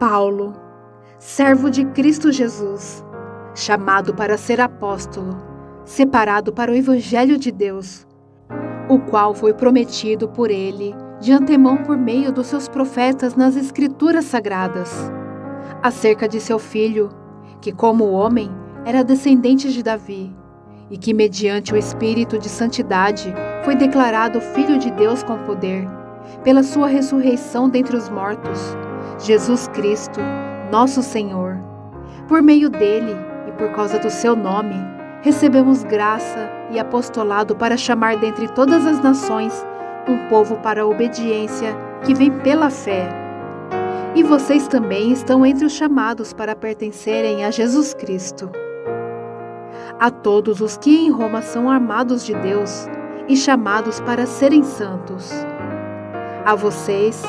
Paulo, servo de Cristo Jesus, chamado para ser apóstolo, separado para o Evangelho de Deus, o qual foi prometido por ele de antemão por meio dos seus profetas nas Escrituras Sagradas, acerca de seu filho, que como homem era descendente de Davi, e que mediante o Espírito de Santidade foi declarado Filho de Deus com poder, pela sua ressurreição dentre os mortos, Jesus Cristo, nosso Senhor. Por meio dele e por causa do seu nome, recebemos graça e apostolado para chamar dentre todas as nações um povo para a obediência que vem pela fé. E vocês também estão entre os chamados para pertencerem a Jesus Cristo. A todos os que em Roma são amados de Deus e chamados para serem santos. A vocês,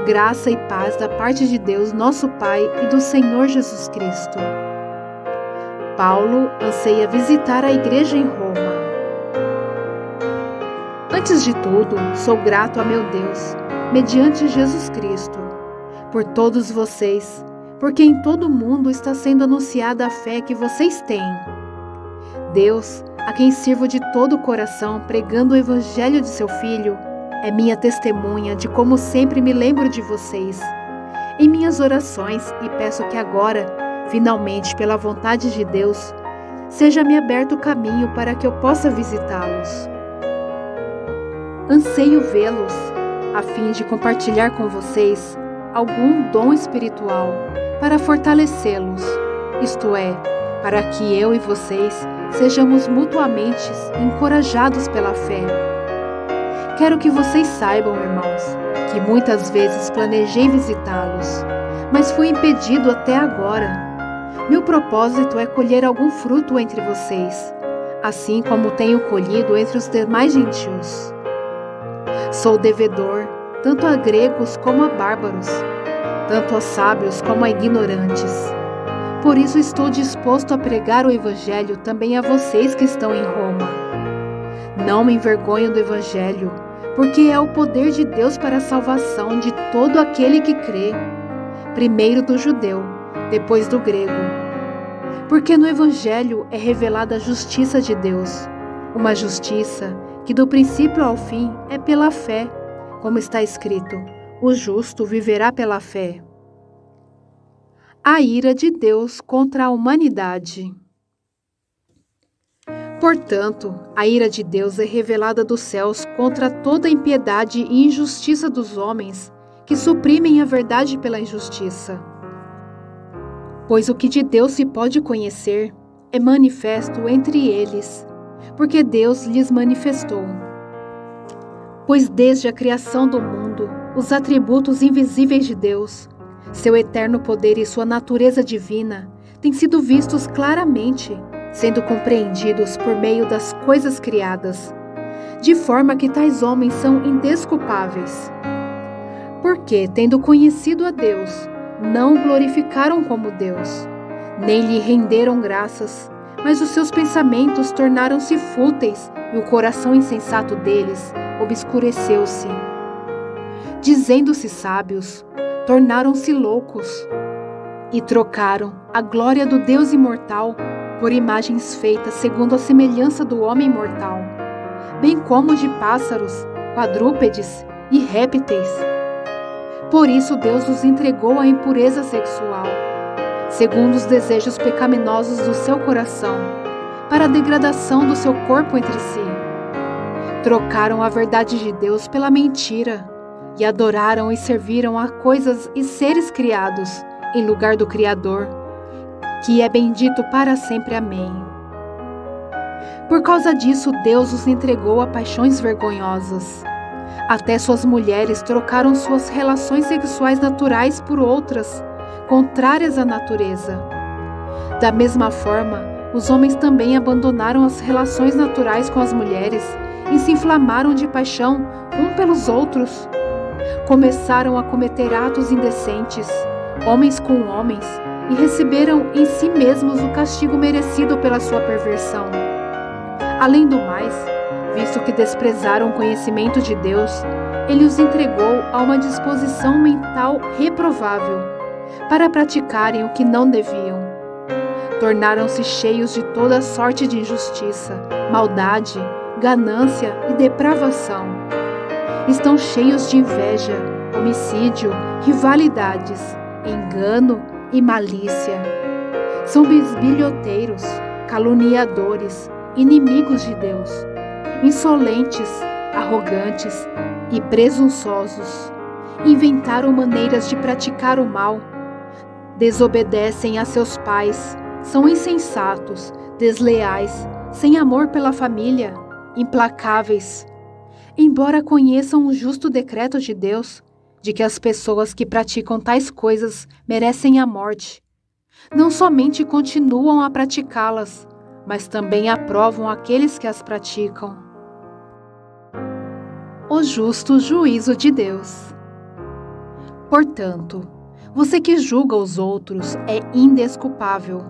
graça e paz da parte de Deus, nosso Pai, e do Senhor Jesus Cristo. Paulo anseia visitar a igreja em Roma. Antes de tudo, sou grato a meu Deus, mediante Jesus Cristo, por todos vocês, porque em todo o mundo está sendo anunciada a fé que vocês têm. Deus, a quem sirvo de todo o coração pregando o Evangelho de seu Filho, é minha testemunha de como sempre me lembro de vocês, em minhas orações, e peço que agora, finalmente pela vontade de Deus, seja-me aberto o caminho para que eu possa visitá-los. Anseio vê-los, a fim de compartilhar com vocês algum dom espiritual para fortalecê-los, isto é, para que eu e vocês sejamos mutuamente encorajados pela fé. Quero que vocês saibam, irmãos, que muitas vezes planejei visitá-los, mas fui impedido até agora. Meu propósito é colher algum fruto entre vocês, assim como tenho colhido entre os demais gentios. Sou devedor, tanto a gregos como a bárbaros, tanto a sábios como a ignorantes. Por isso estou disposto a pregar o Evangelho também a vocês que estão em Roma. Não me envergonho do Evangelho, porque é o poder de Deus para a salvação de todo aquele que crê, primeiro do judeu, depois do grego. Porque no Evangelho é revelada a justiça de Deus, uma justiça que do princípio ao fim é pela fé, como está escrito, o justo viverá pela fé. A ira de Deus contra a humanidade. Portanto, a ira de Deus é revelada dos céus contra toda a impiedade e injustiça dos homens que suprimem a verdade pela injustiça. Pois o que de Deus se pode conhecer é manifesto entre eles, porque Deus lhes manifestou. Pois desde a criação do mundo, os atributos invisíveis de Deus, seu eterno poder e sua natureza divina, têm sido vistos claramente, sendo compreendidos por meio das coisas criadas, de forma que tais homens são indesculpáveis. Porque, tendo conhecido a Deus, não o glorificaram como Deus, nem lhe renderam graças, mas os seus pensamentos tornaram-se fúteis e o coração insensato deles obscureceu-se. Dizendo-se sábios, tornaram-se loucos e trocaram a glória do Deus imortal por imagens feitas segundo a semelhança do homem mortal, bem como de pássaros, quadrúpedes e répteis. Por isso Deus os entregou à impureza sexual, segundo os desejos pecaminosos do seu coração, para a degradação do seu corpo entre si. Trocaram a verdade de Deus pela mentira, e adoraram e serviram a coisas e seres criados, em lugar do Criador, que é bendito para sempre. Amém. Por causa disso, Deus os entregou a paixões vergonhosas. Até suas mulheres trocaram suas relações sexuais naturais por outras, contrárias à natureza. Da mesma forma, os homens também abandonaram as relações naturais com as mulheres e se inflamaram de paixão um pelos outros. Começaram a cometer atos indecentes, homens com homens, e receberam em si mesmos o castigo merecido pela sua perversão. Além do mais, visto que desprezaram o conhecimento de Deus, ele os entregou a uma disposição mental reprovável, para praticarem o que não deviam. Tornaram-se cheios de toda sorte de injustiça, maldade, ganância e depravação. Estão cheios de inveja, homicídio, rivalidades, engano e malícia. São bisbilhoteiros, caluniadores, inimigos de Deus, insolentes, arrogantes e presunçosos. Inventaram maneiras de praticar o mal. Desobedecem a seus pais, são insensatos, desleais, sem amor pela família, implacáveis. Embora conheçam o justo decreto de Deus, de que as pessoas que praticam tais coisas merecem a morte, não somente continuam a praticá-las, mas também aprovam aqueles que as praticam. O justo juízo de Deus. Portanto, você que julga os outros é indesculpável,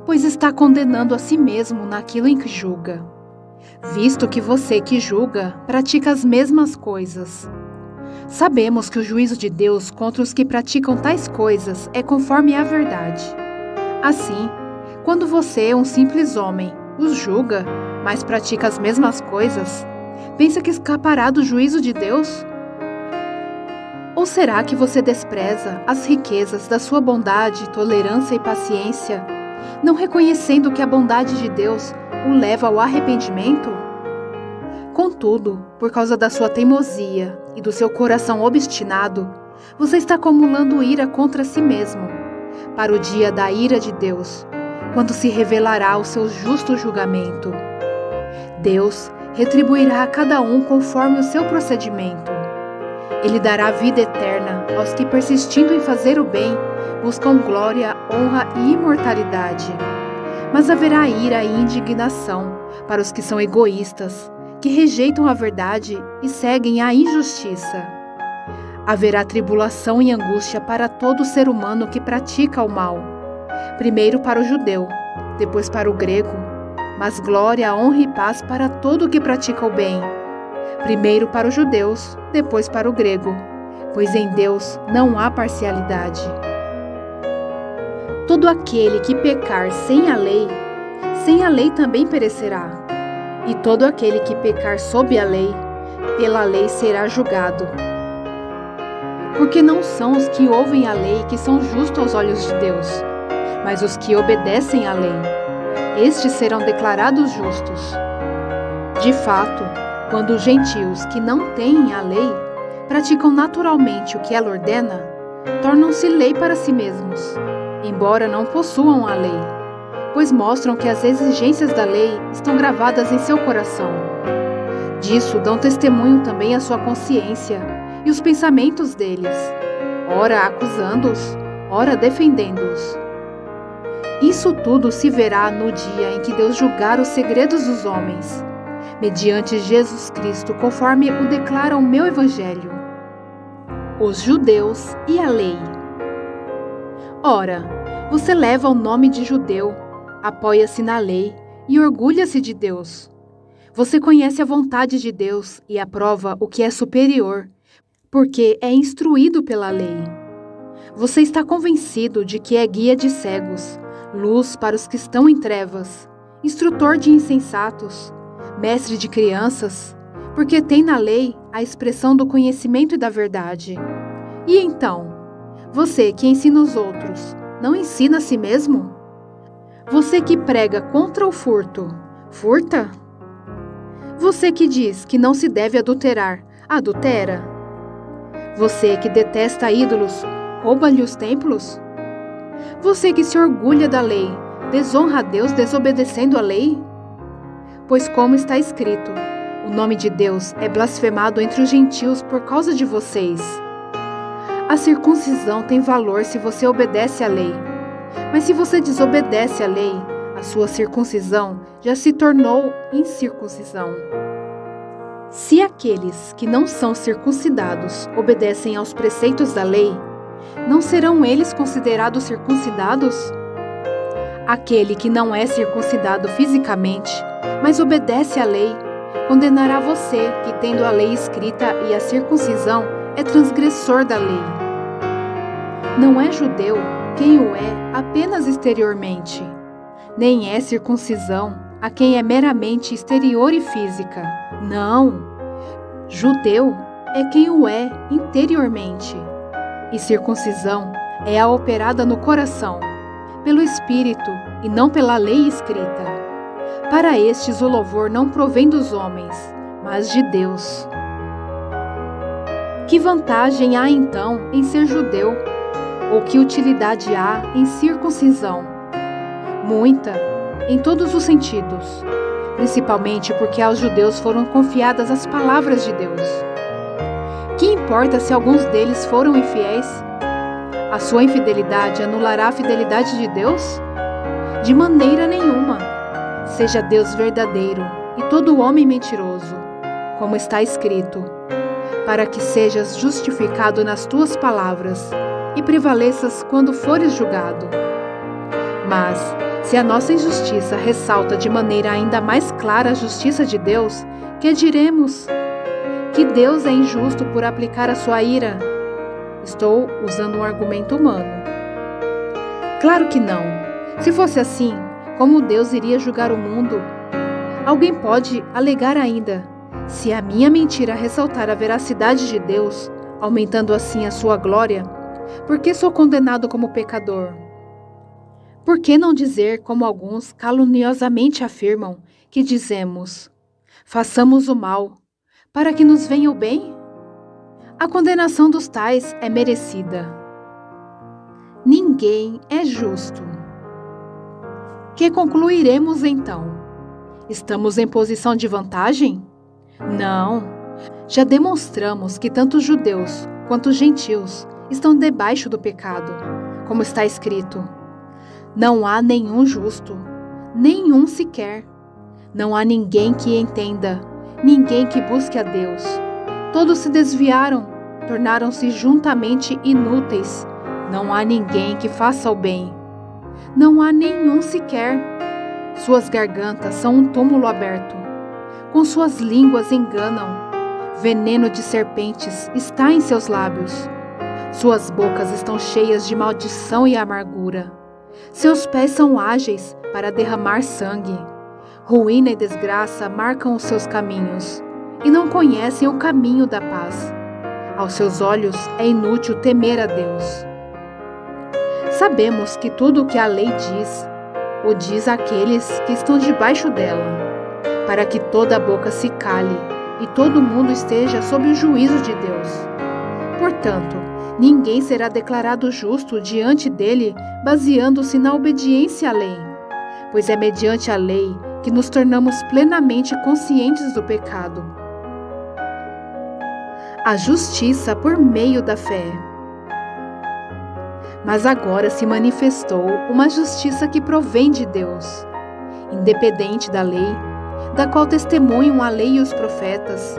pois está condenando a si mesmo naquilo em que julga, visto que você que julga pratica as mesmas coisas. Sabemos que o juízo de Deus contra os que praticam tais coisas é conforme a verdade. Assim, quando você, um simples homem, os julga, mas pratica as mesmas coisas, pensa que escapará do juízo de Deus? Ou será que você despreza as riquezas da sua bondade, tolerância e paciência, não reconhecendo que a bondade de Deus o leva ao arrependimento? Contudo, por causa da sua teimosia e do seu coração obstinado, você está acumulando ira contra si mesmo, para o dia da ira de Deus, quando se revelará o seu justo julgamento. Deus retribuirá a cada um conforme o seu procedimento. Ele dará vida eterna aos que, persistindo em fazer o bem, buscam glória, honra e imortalidade. Mas haverá ira e indignação para os que são egoístas, que rejeitam a verdade e seguem a injustiça. Haverá tribulação e angústia para todo ser humano que pratica o mal, primeiro para o judeu, depois para o grego, mas glória, honra e paz para todo o que pratica o bem, primeiro para os judeus, depois para o grego, pois em Deus não há parcialidade. Todo aquele que pecar sem a lei também perecerá. E todo aquele que pecar sob a lei, pela lei será julgado. Porque não são os que ouvem a lei que são justos aos olhos de Deus, mas os que obedecem à lei. Estes serão declarados justos. De fato, quando os gentios que não têm a lei praticam naturalmente o que ela ordena, tornam-se lei para si mesmos, embora não possuam a lei, pois mostram que as exigências da lei estão gravadas em seu coração. Disso dão testemunho também a sua consciência e os pensamentos deles, ora acusando-os, ora defendendo-os. Isso tudo se verá no dia em que Deus julgar os segredos dos homens, mediante Jesus Cristo, conforme o declara o meu Evangelho. Os judeus e a lei. Ora, você leva o nome de judeu, apoia-se na lei e orgulha-se de Deus. Você conhece a vontade de Deus e aprova o que é superior, porque é instruído pela lei. Você está convencido de que é guia de cegos, luz para os que estão em trevas, instrutor de insensatos, mestre de crianças, porque tem na lei a expressão do conhecimento e da verdade. E então, você que ensina os outros, não ensina a si mesmo? Você que prega contra o furto, furta? Você que diz que não se deve adulterar, adultera? Você que detesta ídolos, rouba-lhe os templos? Você que se orgulha da lei, desonra a Deus desobedecendo a lei? Pois como está escrito, o nome de Deus é blasfemado entre os gentios por causa de vocês. A circuncisão tem valor se você obedece à lei, mas se você desobedece à lei, a sua circuncisão já se tornou incircuncisão. Se aqueles que não são circuncidados obedecem aos preceitos da lei, não serão eles considerados circuncidados? Aquele que não é circuncidado fisicamente, mas obedece à lei, condenará você que, tendo a lei escrita e a circuncisão, é transgressor da lei. Não é judeu quem o é apenas exteriormente, nem é circuncisão a quem é meramente exterior e física. Não, judeu é quem o é interiormente, e circuncisão é a operada no coração, pelo Espírito e não pela lei escrita. Para estes o louvor não provém dos homens, mas de Deus. Que vantagem há então em ser judeu? Ou que utilidade há em circuncisão? Muita, em todos os sentidos, principalmente porque aos judeus foram confiadas as palavras de Deus. Que importa se alguns deles foram infiéis? A sua infidelidade anulará a fidelidade de Deus? De maneira nenhuma. Seja Deus verdadeiro e todo homem mentiroso, como está escrito, para que sejas justificado nas tuas palavras e prevaleças quando fores julgado. Mas, se a nossa injustiça ressalta de maneira ainda mais clara a justiça de Deus, que diremos? Que Deus é injusto por aplicar a sua ira? Estou usando um argumento humano. Claro que não. Se fosse assim, como Deus iria julgar o mundo? Alguém pode alegar ainda: se a minha mentira ressaltar a veracidade de Deus, aumentando assim a sua glória, por que sou condenado como pecador? Por que não dizer, como alguns caluniosamente afirmam, que dizemos: façamos o mal, para que nos venha o bem? A condenação dos tais é merecida. Ninguém é justo. Que concluiremos então? Estamos em posição de vantagem? Não. Já demonstramos que tanto judeus quanto gentios estão debaixo do pecado, como está escrito: não há nenhum justo, nenhum sequer. Não há ninguém que entenda, ninguém que busque a Deus. Todos se desviaram, tornaram-se juntamente inúteis. Não há ninguém que faça o bem. Não há nenhum sequer. Suas gargantas são um túmulo aberto. Com suas línguas enganam. Veneno de serpentes está em seus lábios. Suas bocas estão cheias de maldição e amargura. Seus pés são ágeis para derramar sangue. Ruína e desgraça marcam os seus caminhos, e não conhecem o caminho da paz. Aos seus olhos é inútil temer a Deus. Sabemos que tudo o que a lei diz, o diz àqueles que estão debaixo dela, para que toda a boca se cale e todo mundo esteja sob o juízo de Deus. Portanto, ninguém será declarado justo diante dele baseando-se na obediência à lei, pois é mediante a lei que nos tornamos plenamente conscientes do pecado. A justiça por meio da fé. Mas agora se manifestou uma justiça que provém de Deus, independente da lei, da qual testemunham a lei e os profetas.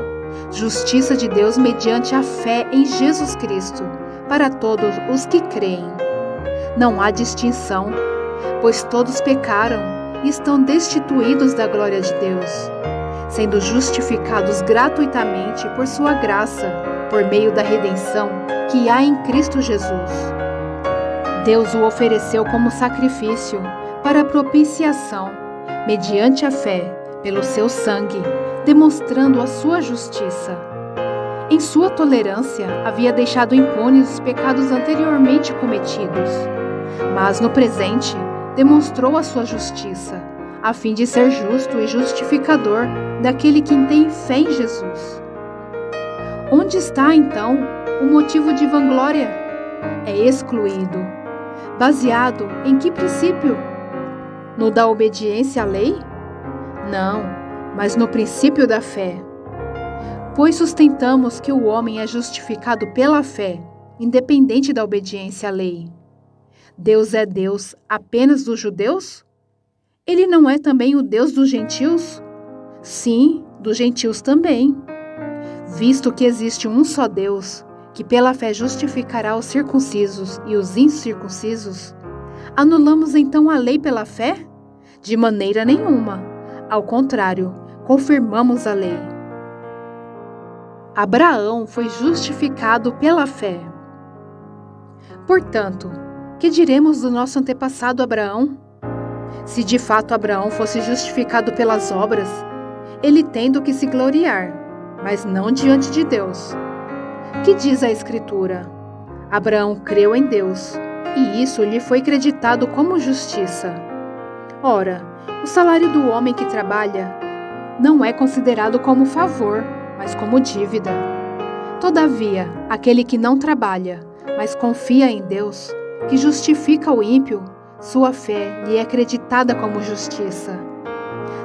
Justiça de Deus mediante a fé em Jesus Cristo, para todos os que creem. Não há distinção, pois todos pecaram e estão destituídos da glória de Deus, sendo justificados gratuitamente por sua graça, por meio da redenção que há em Cristo Jesus. Deus o ofereceu como sacrifício para propiciação, mediante a fé, pelo seu sangue, demonstrando a sua justiça. Em sua tolerância, havia deixado impunes os pecados anteriormente cometidos, mas no presente demonstrou a sua justiça, a fim de ser justo e justificador daquele que tem fé em Jesus. Onde está, então, o motivo de vanglória? É excluído. Baseado em que princípio? No da obediência à lei? Não, mas no princípio da fé. Pois sustentamos que o homem é justificado pela fé, independente da obediência à lei. Deus é Deus apenas dos judeus? Ele não é também o Deus dos gentios? Sim, dos gentios também. Visto que existe um só Deus, que pela fé justificará os circuncisos e os incircuncisos, anulamos então a lei pela fé? De maneira nenhuma. Ao contrário, confirmamos a lei. Abraão foi justificado pela fé. Portanto, que diremos do nosso antepassado Abraão? Se de fato Abraão fosse justificado pelas obras, ele tem do que se gloriar, mas não diante de Deus. Que diz a Escritura? Abraão creu em Deus, e isso lhe foi creditado como justiça. Ora, o salário do homem que trabalha não é considerado como favor, mas como dívida. Todavia, aquele que não trabalha, mas confia em Deus, que justifica o ímpio, sua fé lhe é acreditada como justiça.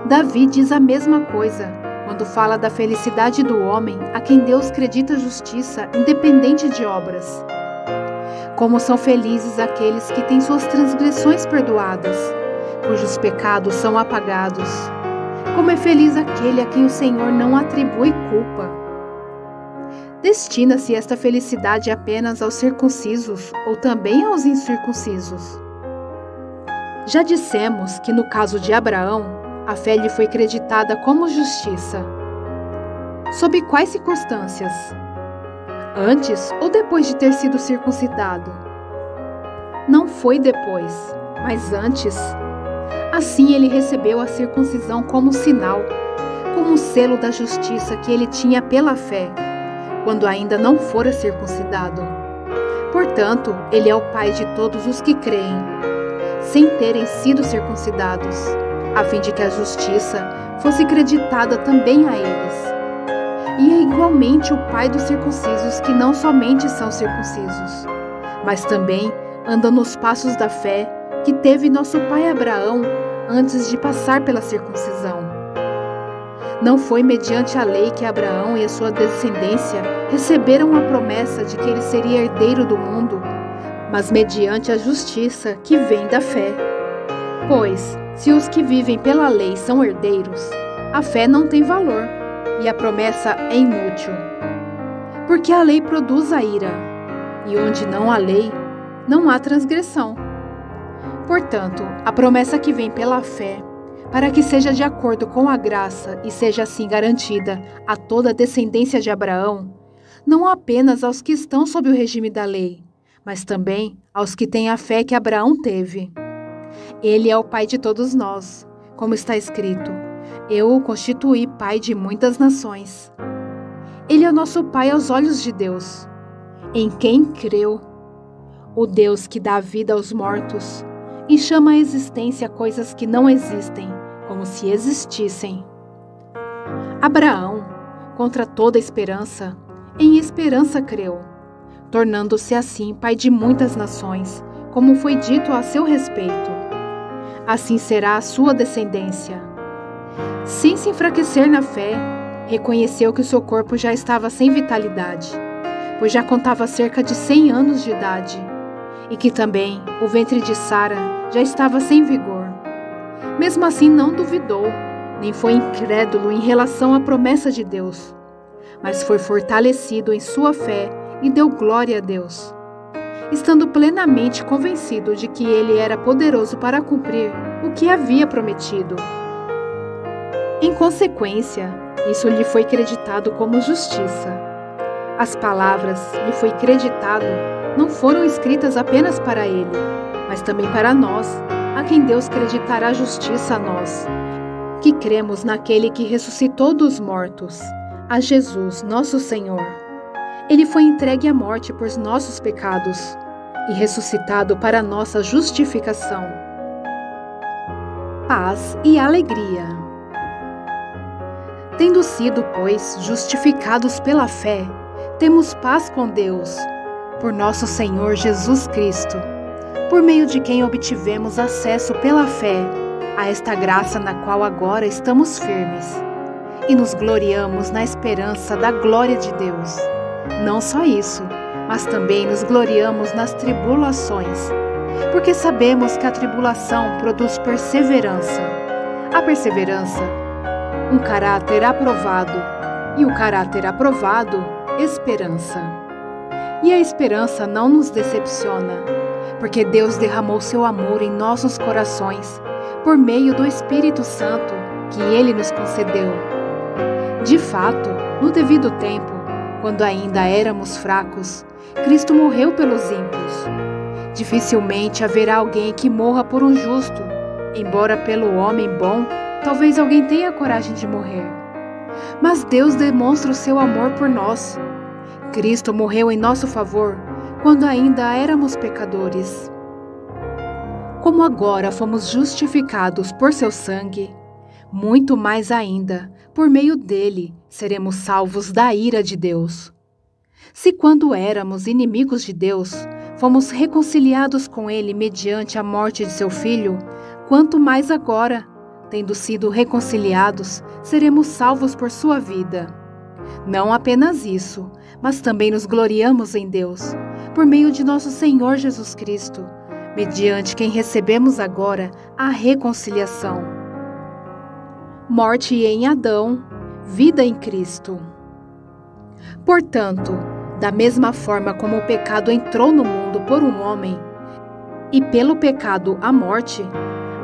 Davi diz a mesma coisa quando fala da felicidade do homem a quem Deus acredita justiça independente de obras. Como são felizes aqueles que têm suas transgressões perdoadas, cujos pecados são apagados. Como é feliz aquele a quem o Senhor não atribui culpa. Destina-se esta felicidade apenas aos circuncisos ou também aos incircuncisos? Já dissemos que no caso de Abraão, a fé lhe foi creditada como justiça. Sob quais circunstâncias? Antes ou depois de ter sido circuncidado? Não foi depois, mas antes. Assim ele recebeu a circuncisão como sinal, como selo da justiça que ele tinha pela fé, quando ainda não fora circuncidado. Portanto, ele é o pai de todos os que creem, sem terem sido circuncidados, a fim de que a justiça fosse creditada também a eles. E é igualmente o pai dos circuncisos que não somente são circuncisos, mas também andam nos passos da fé que teve nosso pai Abraão antes de passar pela circuncisão. Não foi mediante a lei que Abraão e a sua descendência receberam a promessa de que ele seria herdeiro do mundo, mas mediante a justiça que vem da fé. Pois, se os que vivem pela lei são herdeiros, a fé não tem valor e a promessa é inútil. Porque a lei produz a ira, e onde não há lei, não há transgressão. Portanto, a promessa que vem pela fé, para que seja de acordo com a graça e seja assim garantida a toda a descendência de Abraão, não apenas aos que estão sob o regime da lei, mas também aos que têm a fé que Abraão teve. Ele é o pai de todos nós, como está escrito: eu o constituí pai de muitas nações. Ele é o nosso pai aos olhos de Deus, em quem creu, o Deus que dá vida aos mortos e chama à existência coisas que não existem, como se existissem. Abraão, contra toda esperança, em esperança creu, tornando-se assim pai de muitas nações, como foi dito a seu respeito. Assim será a sua descendência. Sem se enfraquecer na fé, reconheceu que o seu corpo já estava sem vitalidade, pois já contava cerca de 100 anos de idade, e que também o ventre de Sara já estava sem vigor. Mesmo assim não duvidou, nem foi incrédulo em relação à promessa de Deus, mas foi fortalecido em sua fé e deu glória a Deus, estando plenamente convencido de que ele era poderoso para cumprir o que havia prometido. Em consequência, isso lhe foi creditado como justiça. As palavras lhe foi creditado não foram escritas apenas para ele, mas também para nós, a quem Deus creditará justiça a nós, que cremos naquele que ressuscitou dos mortos, a Jesus, nosso Senhor. Ele foi entregue à morte por nossos pecados e ressuscitado para nossa justificação. Paz e alegria. Tendo sido, pois, justificados pela fé, temos paz com Deus, por nosso Senhor Jesus Cristo, por meio de quem obtivemos acesso pela fé a esta graça na qual agora estamos firmes, e nos gloriamos na esperança da glória de Deus. Não só isso, mas também nos gloriamos nas tribulações, porque sabemos que a tribulação produz perseverança. A perseverança, um caráter aprovado, e o caráter aprovado, esperança. E a esperança não nos decepciona, porque Deus derramou seu amor em nossos corações, por meio do Espírito Santo que Ele nos concedeu. De fato, no devido tempo, quando ainda éramos fracos, Cristo morreu pelos ímpios. Dificilmente haverá alguém que morra por um justo, embora pelo homem bom, talvez alguém tenha coragem de morrer. Mas Deus demonstra o seu amor por nós. Cristo morreu em nosso favor quando ainda éramos pecadores. Como agora fomos justificados por seu sangue, muito mais ainda, por meio dele, seremos salvos da ira de Deus. Se quando éramos inimigos de Deus, fomos reconciliados com ele mediante a morte de seu Filho, quanto mais agora, tendo sido reconciliados, seremos salvos por sua vida. Não apenas isso, mas também nos gloriamos em Deus, por meio de nosso Senhor Jesus Cristo, mediante quem recebemos agora a reconciliação. Morte em Adão, vida em Cristo. Portanto, da mesma forma como o pecado entrou no mundo por um homem, e pelo pecado a morte,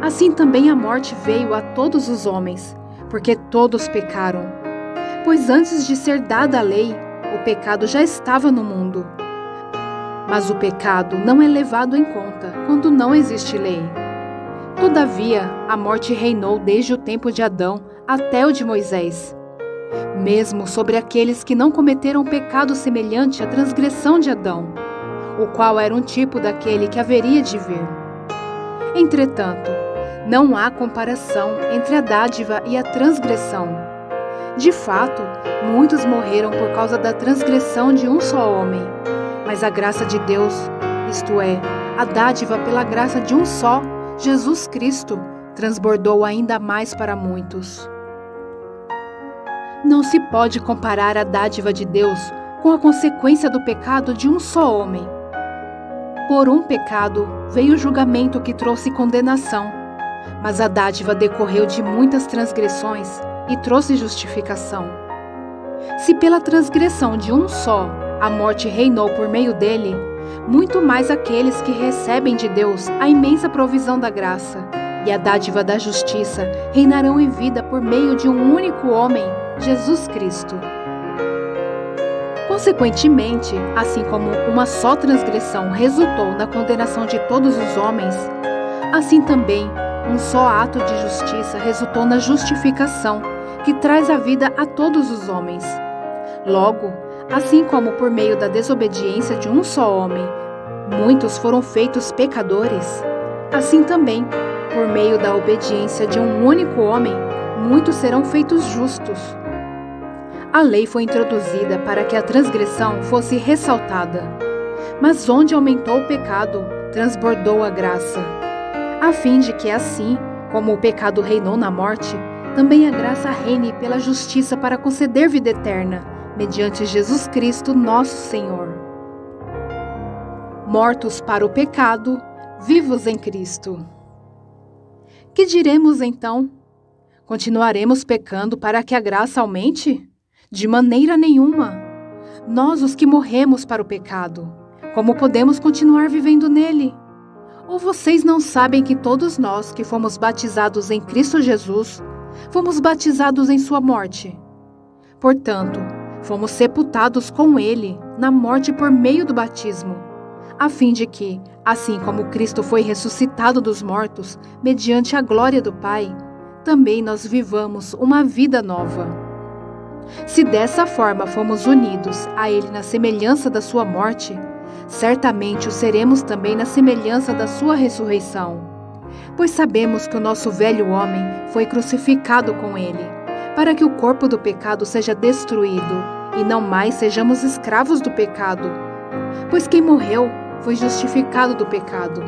assim também a morte veio a todos os homens, porque todos pecaram. Pois antes de ser dada a lei, o pecado já estava no mundo. Mas o pecado não é levado em conta quando não existe lei. Todavia, a morte reinou desde o tempo de Adão até o de Moisés, mesmo sobre aqueles que não cometeram pecado semelhante à transgressão de Adão, o qual era um tipo daquele que haveria de vir. Entretanto, não há comparação entre a dádiva e a transgressão. De fato, muitos morreram por causa da transgressão de um só homem, mas a graça de Deus, isto é, a dádiva pela graça de um só, Jesus Cristo, transbordou ainda mais para muitos. Não se pode comparar a dádiva de Deus com a consequência do pecado de um só homem. Por um pecado veio o julgamento que trouxe condenação, mas a dádiva decorreu de muitas transgressões e trouxe justificação. Se pela transgressão de um só a morte reinou por meio dele, muito mais aqueles que recebem de Deus a imensa provisão da graça e a dádiva da justiça reinarão em vida por meio de um único homem, Jesus Cristo. Consequentemente, assim como uma só transgressão resultou na condenação de todos os homens, assim também um só ato de justiça resultou na justificação, que traz a vida a todos os homens. Logo, assim como por meio da desobediência de um só homem, muitos foram feitos pecadores, assim também, por meio da obediência de um único homem, muitos serão feitos justos. A lei foi introduzida para que a transgressão fosse ressaltada, mas onde aumentou o pecado, transbordou a graça, a fim de que assim, como o pecado reinou na morte, também a graça reine pela justiça para conceder vida eterna, mediante Jesus Cristo, nosso Senhor. Mortos para o pecado, vivos em Cristo. Que diremos então? Continuaremos pecando para que a graça aumente? De maneira nenhuma. Nós, os que morremos para o pecado, como podemos continuar vivendo nele? Ou vocês não sabem que todos nós que fomos batizados em Cristo Jesus, fomos batizados em sua morte? Portanto, fomos sepultados com ele na morte por meio do batismo, a fim de que, assim como Cristo foi ressuscitado dos mortos, mediante a glória do Pai, também nós vivamos uma vida nova. Se dessa forma fomos unidos a ele na semelhança da sua morte, certamente o seremos também na semelhança da sua ressurreição. Pois sabemos que o nosso velho homem foi crucificado com ele, para que o corpo do pecado seja destruído, e não mais sejamos escravos do pecado. Pois quem morreu foi justificado do pecado.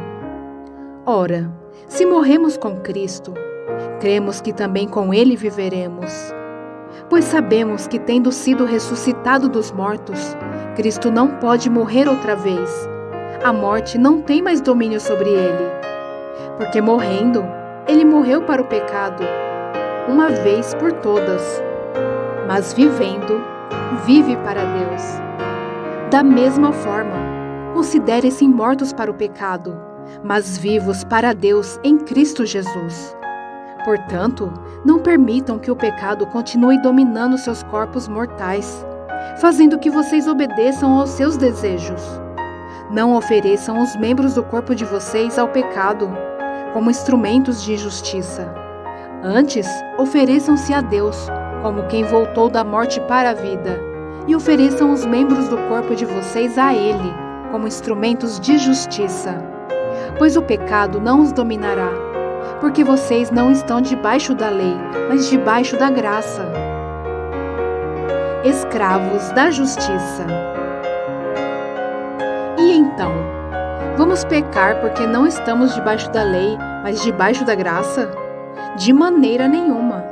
Ora, se morremos com Cristo, cremos que também com ele viveremos. Pois sabemos que, tendo sido ressuscitado dos mortos, Cristo não pode morrer outra vez. A morte não tem mais domínio sobre ele. Porque morrendo, ele morreu para o pecado, uma vez por todas. Mas vivendo, vive para Deus. Da mesma forma, considerem-se mortos para o pecado, mas vivos para Deus em Cristo Jesus. Portanto, não permitam que o pecado continue dominando seus corpos mortais, fazendo que vocês obedeçam aos seus desejos. Não ofereçam os membros do corpo de vocês ao pecado, como instrumentos de injustiça. Antes, ofereçam-se a Deus, como quem voltou da morte para a vida, e ofereçam os membros do corpo de vocês a Ele, como instrumentos de justiça. Pois o pecado não os dominará, porque vocês não estão debaixo da lei, mas debaixo da graça. Escravos da justiça. E então, vamos pecar porque não estamos debaixo da lei, mas debaixo da graça? De maneira nenhuma.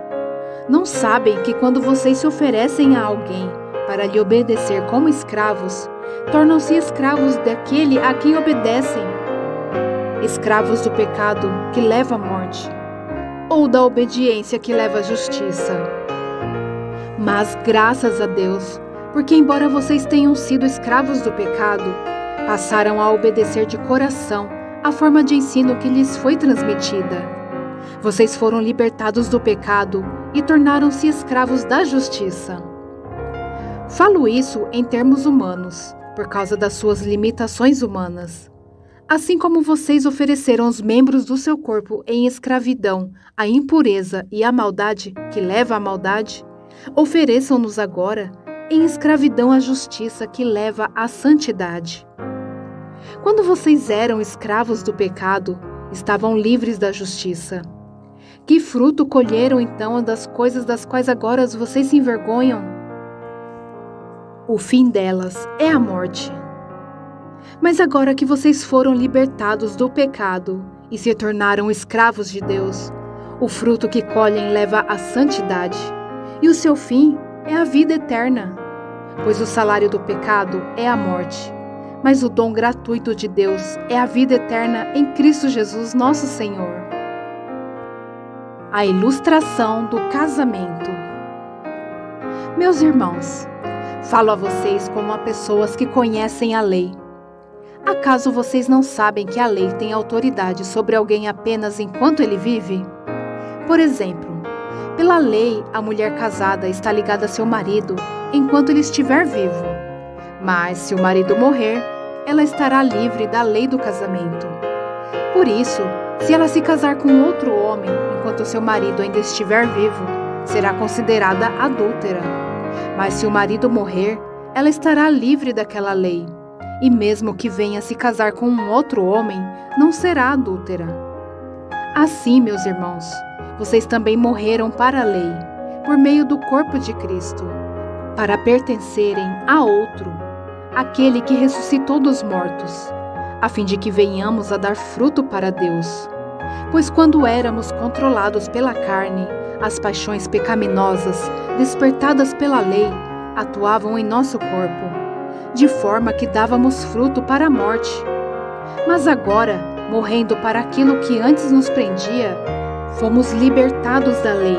Não sabem que quando vocês se oferecem a alguém para lhe obedecer como escravos, tornam-se escravos daquele a quem obedecem? Escravos do pecado que leva à morte, ou da obediência que leva à justiça. Mas graças a Deus, porque embora vocês tenham sido escravos do pecado, passaram a obedecer de coração a forma de ensino que lhes foi transmitida. Vocês foram libertados do pecado e tornaram-se escravos da justiça. Falo isso em termos humanos, por causa das suas limitações humanas. Assim como vocês ofereceram os membros do seu corpo em escravidão à impureza e à maldade que leva à maldade, ofereçam-nos agora em escravidão à justiça que leva à santidade. Quando vocês eram escravos do pecado, estavam livres da justiça. Que fruto colheram então das coisas das quais agora vocês se envergonham? O fim delas é a morte. Mas agora que vocês foram libertados do pecado e se tornaram escravos de Deus, o fruto que colhem leva à santidade, e o seu fim é a vida eterna. Pois o salário do pecado é a morte, mas o dom gratuito de Deus é a vida eterna em Cristo Jesus, nosso Senhor. A ilustração do casamento. Meus irmãos, falo a vocês como a pessoas que conhecem a lei. Acaso vocês não sabem que a lei tem autoridade sobre alguém apenas enquanto ele vive? Por exemplo, pela lei, a mulher casada está ligada a seu marido enquanto ele estiver vivo. Mas se o marido morrer, ela estará livre da lei do casamento. Por isso, se ela se casar com outro homem enquanto seu marido ainda estiver vivo, será considerada adúltera. Mas se o marido morrer, ela estará livre daquela lei. E mesmo que venha se casar com um outro homem, não será adúltera. Assim, meus irmãos, vocês também morreram para a lei, por meio do corpo de Cristo, para pertencerem a outro, aquele que ressuscitou dos mortos, a fim de que venhamos a dar fruto para Deus. Pois quando éramos controlados pela carne, as paixões pecaminosas, despertadas pela lei, atuavam em nosso corpo, de forma que dávamos fruto para a morte. Mas agora, morrendo para aquilo que antes nos prendia, fomos libertados da lei,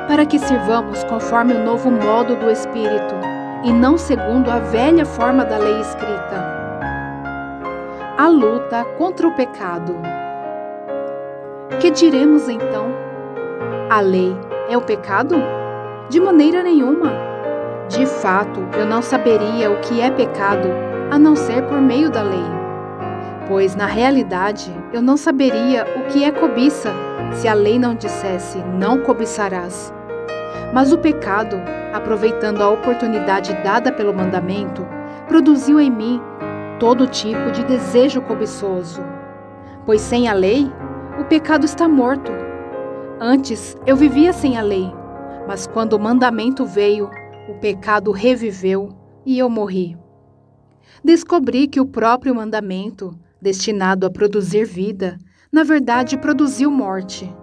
para que sirvamos conforme o novo modo do Espírito, e não segundo a velha forma da lei escrita. A luta contra o pecado. Que diremos então? A lei é o pecado? De maneira nenhuma. De fato, eu não saberia o que é pecado, a não ser por meio da lei. Pois, na realidade, eu não saberia o que é cobiça, se a lei não dissesse, não cobiçarás. Mas o pecado, aproveitando a oportunidade dada pelo mandamento, produziu em mim todo tipo de desejo cobiçoso. Pois sem a lei, o pecado está morto. Antes, eu vivia sem a lei, mas quando o mandamento veio, o pecado reviveu e eu morri. Descobri que o próprio mandamento, destinado a produzir vida, na verdade produziu morte.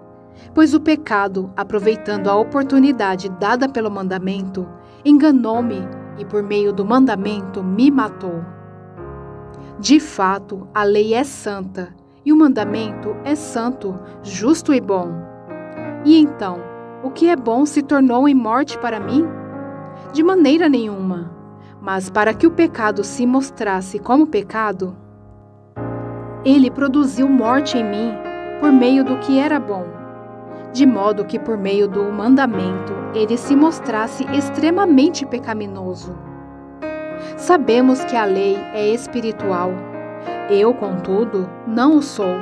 Pois o pecado, aproveitando a oportunidade dada pelo mandamento, enganou-me e por meio do mandamento me matou. De fato, a lei é santa e o mandamento é santo, justo e bom. E então, o que é bom se tornou em morte para mim? De maneira nenhuma, mas para que o pecado se mostrasse como pecado, ele produziu morte em mim por meio do que era bom, de modo que por meio do mandamento ele se mostrasse extremamente pecaminoso. Sabemos que a lei é espiritual, Eu, contudo, não o sou,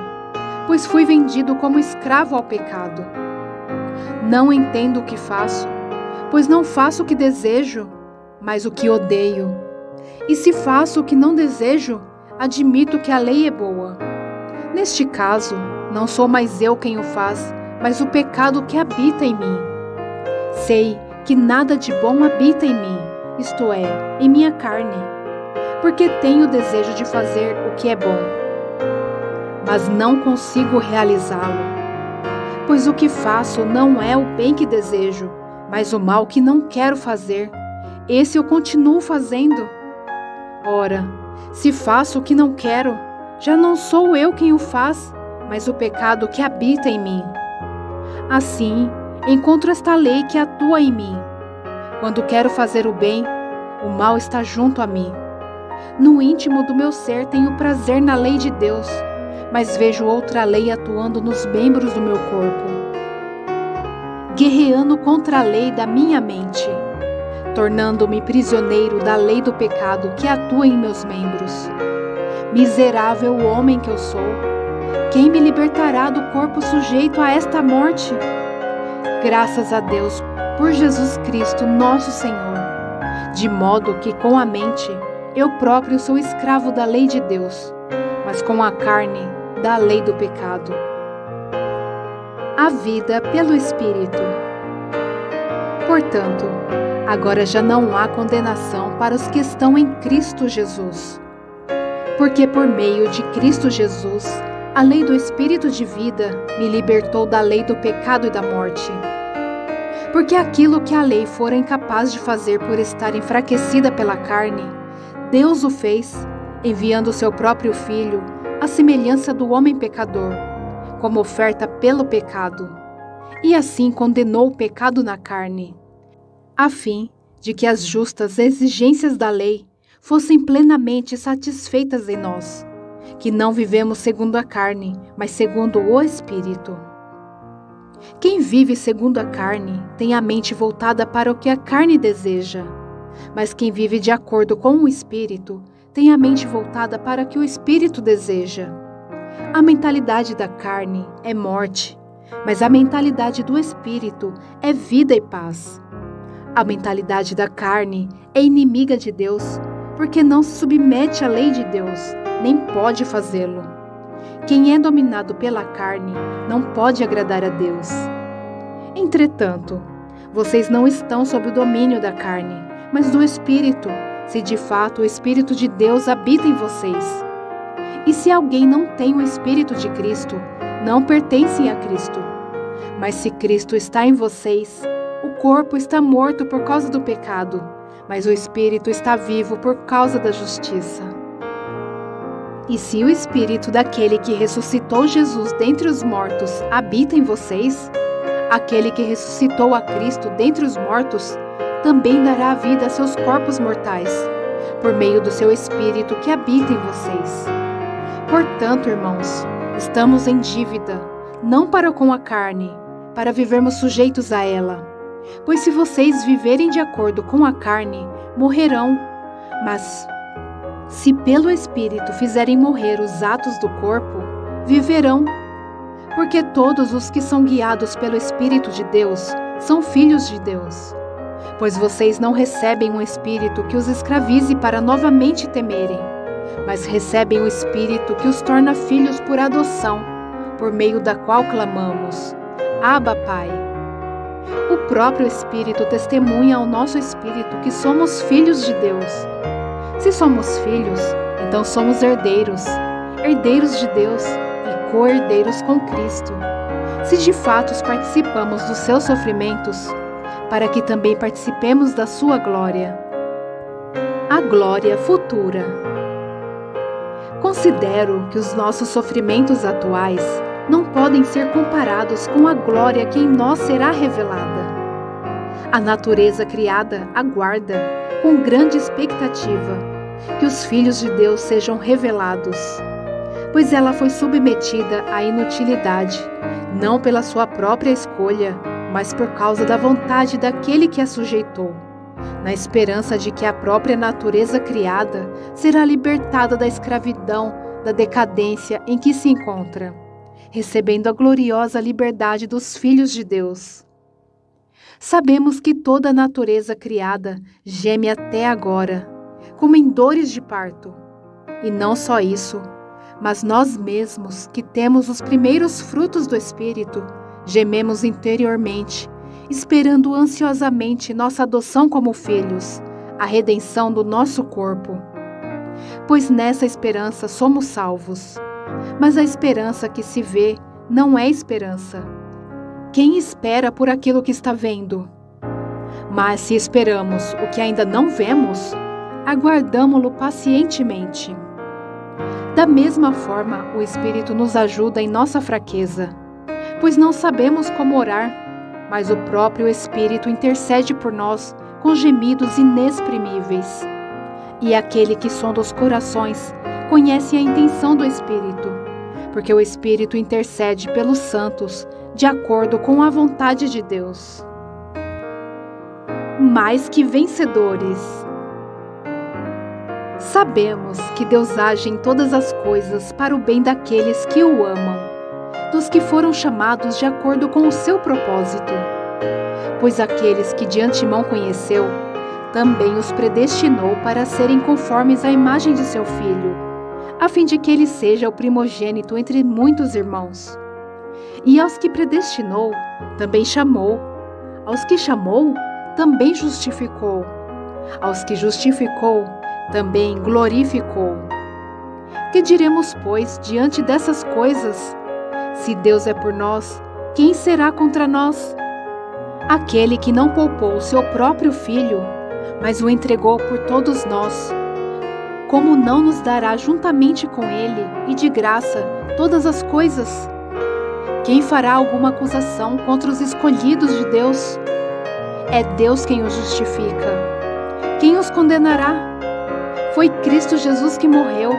pois fui vendido como escravo ao pecado. Não entendo o que faço, pois não faço o que desejo, mas o que odeio. E se faço o que não desejo, admito que a lei é boa. Neste caso, não sou mais eu quem o faz, mas o pecado que habita em mim. Sei que nada de bom habita em mim, isto é, em minha carne, porque tenho o desejo de fazer o que é bom, mas não consigo realizá-lo. Pois o que faço não é o bem que desejo, mas o mal que não quero fazer. Esse eu continuo fazendo. Ora, se faço o que não quero, já não sou eu quem o faz, mas o pecado que habita em mim. Assim, encontro esta lei que atua em mim. Quando quero fazer o bem, o mal está junto a mim. No íntimo do meu ser tenho prazer na lei de Deus, mas vejo outra lei atuando nos membros do meu corpo, guerreando contra a lei da minha mente, tornando-me prisioneiro da lei do pecado que atua em meus membros. Miserável homem que eu sou, quem me libertará do corpo sujeito a esta morte? Graças a Deus por Jesus Cristo, nosso Senhor, de modo que com a mente eu próprio sou escravo da lei de Deus, mas com a carne da lei do pecado. A vida pelo Espírito. Portanto, agora já não há condenação para os que estão em Cristo Jesus. Porque por meio de Cristo Jesus, a lei do Espírito de vida me libertou da lei do pecado e da morte. Porque aquilo que a lei fora incapaz de fazer por estar enfraquecida pela carne, Deus o fez, enviando o seu próprio Filho, à semelhança do homem pecador, como oferta pelo pecado, e assim condenou o pecado na carne, a fim de que as justas exigências da lei fossem plenamente satisfeitas em nós, que não vivemos segundo a carne, mas segundo o Espírito. Quem vive segundo a carne tem a mente voltada para o que a carne deseja, mas quem vive de acordo com o Espírito tem a mente voltada para o que o Espírito deseja. A mentalidade da carne é morte, mas a mentalidade do Espírito é vida e paz. A mentalidade da carne é inimiga de Deus, porque não se submete à lei de Deus, nem pode fazê-lo. Quem é dominado pela carne não pode agradar a Deus. Entretanto, vocês não estão sob o domínio da carne, mas do Espírito, se de fato o Espírito de Deus habita em vocês. E se alguém não tem o Espírito de Cristo, não pertencem a Cristo. Mas se Cristo está em vocês, o corpo está morto por causa do pecado, mas o Espírito está vivo por causa da justiça. E se o Espírito daquele que ressuscitou Jesus dentre os mortos habita em vocês, aquele que ressuscitou a Cristo dentre os mortos também dará vida a seus corpos mortais, por meio do seu Espírito que habita em vocês. Portanto, irmãos, estamos em dívida, não para com a carne, para vivermos sujeitos a ela. Pois se vocês viverem de acordo com a carne, morrerão. Mas se pelo Espírito fizerem morrer os atos do corpo, viverão. Porque todos os que são guiados pelo Espírito de Deus são filhos de Deus. Pois vocês não recebem um espírito que os escravize para novamente temerem, mas recebem o Espírito que os torna filhos por adoção, por meio da qual clamamos: Abba, Pai. O próprio Espírito testemunha ao nosso espírito que somos filhos de Deus. Se somos filhos, então somos herdeiros, herdeiros de Deus e co-herdeiros com Cristo. Se de fato participamos dos seus sofrimentos, para que também participemos da sua glória. A glória futura. Considero que os nossos sofrimentos atuais não podem ser comparados com a glória que em nós será revelada. A natureza criada aguarda, com grande expectativa, que os filhos de Deus sejam revelados, pois ela foi submetida à inutilidade, não pela sua própria escolha, mas por causa da vontade daquele que a sujeitou, na esperança de que a própria natureza criada será libertada da escravidão da decadência em que se encontra, recebendo a gloriosa liberdade dos filhos de Deus. Sabemos que toda a natureza criada geme até agora, como em dores de parto. E não só isso, mas nós mesmos, que temos os primeiros frutos do Espírito, gememos interiormente, esperando ansiosamente nossa adoção como filhos, a redenção do nosso corpo. Pois nessa esperança somos salvos. Mas a esperança que se vê não é esperança. Quem espera por aquilo que está vendo? Mas se esperamos o que ainda não vemos, aguardamo-lo pacientemente. Da mesma forma, o Espírito nos ajuda em nossa fraqueza, pois não sabemos como orar, mas o próprio Espírito intercede por nós com gemidos inexprimíveis. E aquele que sonda os corações conhece a intenção do Espírito, porque o Espírito intercede pelos santos de acordo com a vontade de Deus. Mais que vencedores. Sabemos que Deus age em todas as coisas para o bem daqueles que o amam, dos que foram chamados de acordo com o seu propósito. Pois aqueles que de antemão conheceu, também os predestinou para serem conformes à imagem de seu Filho, a fim de que ele seja o primogênito entre muitos irmãos. E aos que predestinou, também chamou. Aos que chamou, também justificou. Aos que justificou, também glorificou. Que diremos, pois, diante dessas coisas? Se Deus é por nós, quem será contra nós? Aquele que não poupou o seu próprio Filho, mas o entregou por todos nós, como não nos dará juntamente com ele e de graça todas as coisas? Quem fará alguma acusação contra os escolhidos de Deus? É Deus quem os justifica. Quem os condenará? Foi Cristo Jesus que morreu,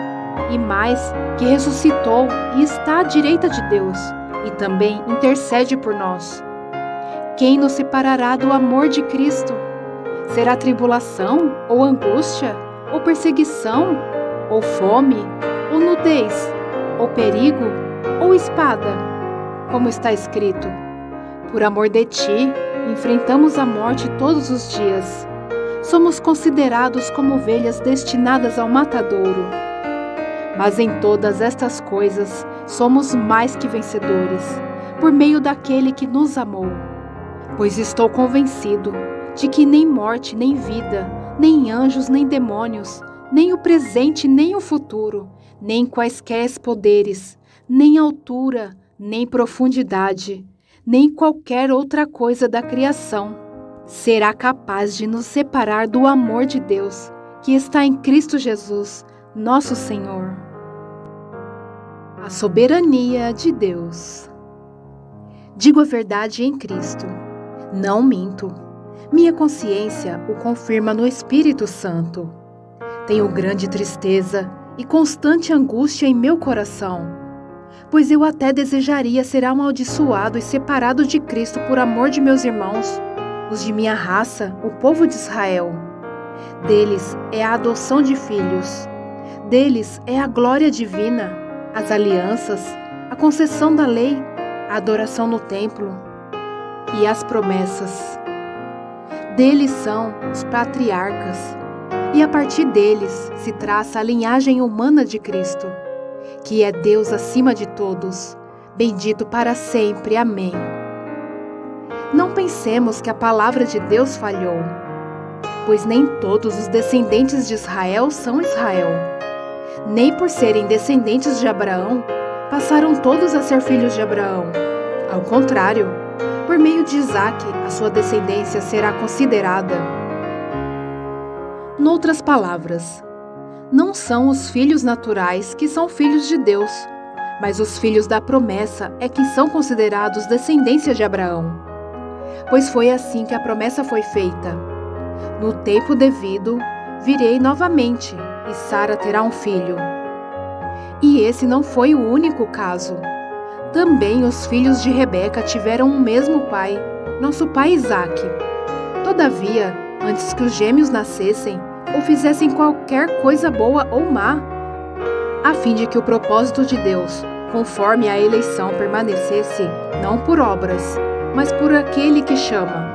e mais, que ressuscitou e está à direita de Deus, e também intercede por nós. Quem nos separará do amor de Cristo? Será tribulação, ou angústia, ou perseguição, ou fome, ou nudez, ou perigo, ou espada? Como está escrito: por amor de ti, enfrentamos a morte todos os dias. Somos considerados como ovelhas destinadas ao matadouro. Mas em todas estas coisas somos mais que vencedores, por meio daquele que nos amou. Pois estou convencido de que nem morte, nem vida, nem anjos, nem demônios, nem o presente, nem o futuro, nem quaisquer poderes, nem altura, nem profundidade, nem qualquer outra coisa da criação será capaz de nos separar do amor de Deus, que está em Cristo Jesus, nosso Senhor. A soberania de Deus. Digo a verdade em Cristo, não minto. Minha consciência o confirma no Espírito Santo. Tenho grande tristeza e constante angústia em meu coração, pois eu até desejaria ser amaldiçoado e separado de Cristo por amor de meus irmãos, os de minha raça, o povo de Israel. Deles é a adoção de filhos. Deles é a glória divina, as alianças, a concessão da lei, a adoração no templo e as promessas. Deles são os patriarcas, e a partir deles se traça a linhagem humana de Cristo, que é Deus acima de todos, bendito para sempre. Amém. Não pensemos que a palavra de Deus falhou, pois nem todos os descendentes de Israel são Israel. Nem por serem descendentes de Abraão, passaram todos a ser filhos de Abraão. Ao contrário, por meio de Isaque, a sua descendência será considerada. Noutras palavras, não são os filhos naturais que são filhos de Deus, mas os filhos da promessa é que são considerados descendência de Abraão. Pois foi assim que a promessa foi feita: no tempo devido, virei novamente, e Sara terá um filho. E esse não foi o único caso. Também os filhos de Rebeca tiveram o mesmo pai, nosso pai Isaque. Todavia, antes que os gêmeos nascessem, ou fizessem qualquer coisa boa ou má, a fim de que o propósito de Deus, conforme a eleição, permanecesse não por obras, mas por aquele que chama.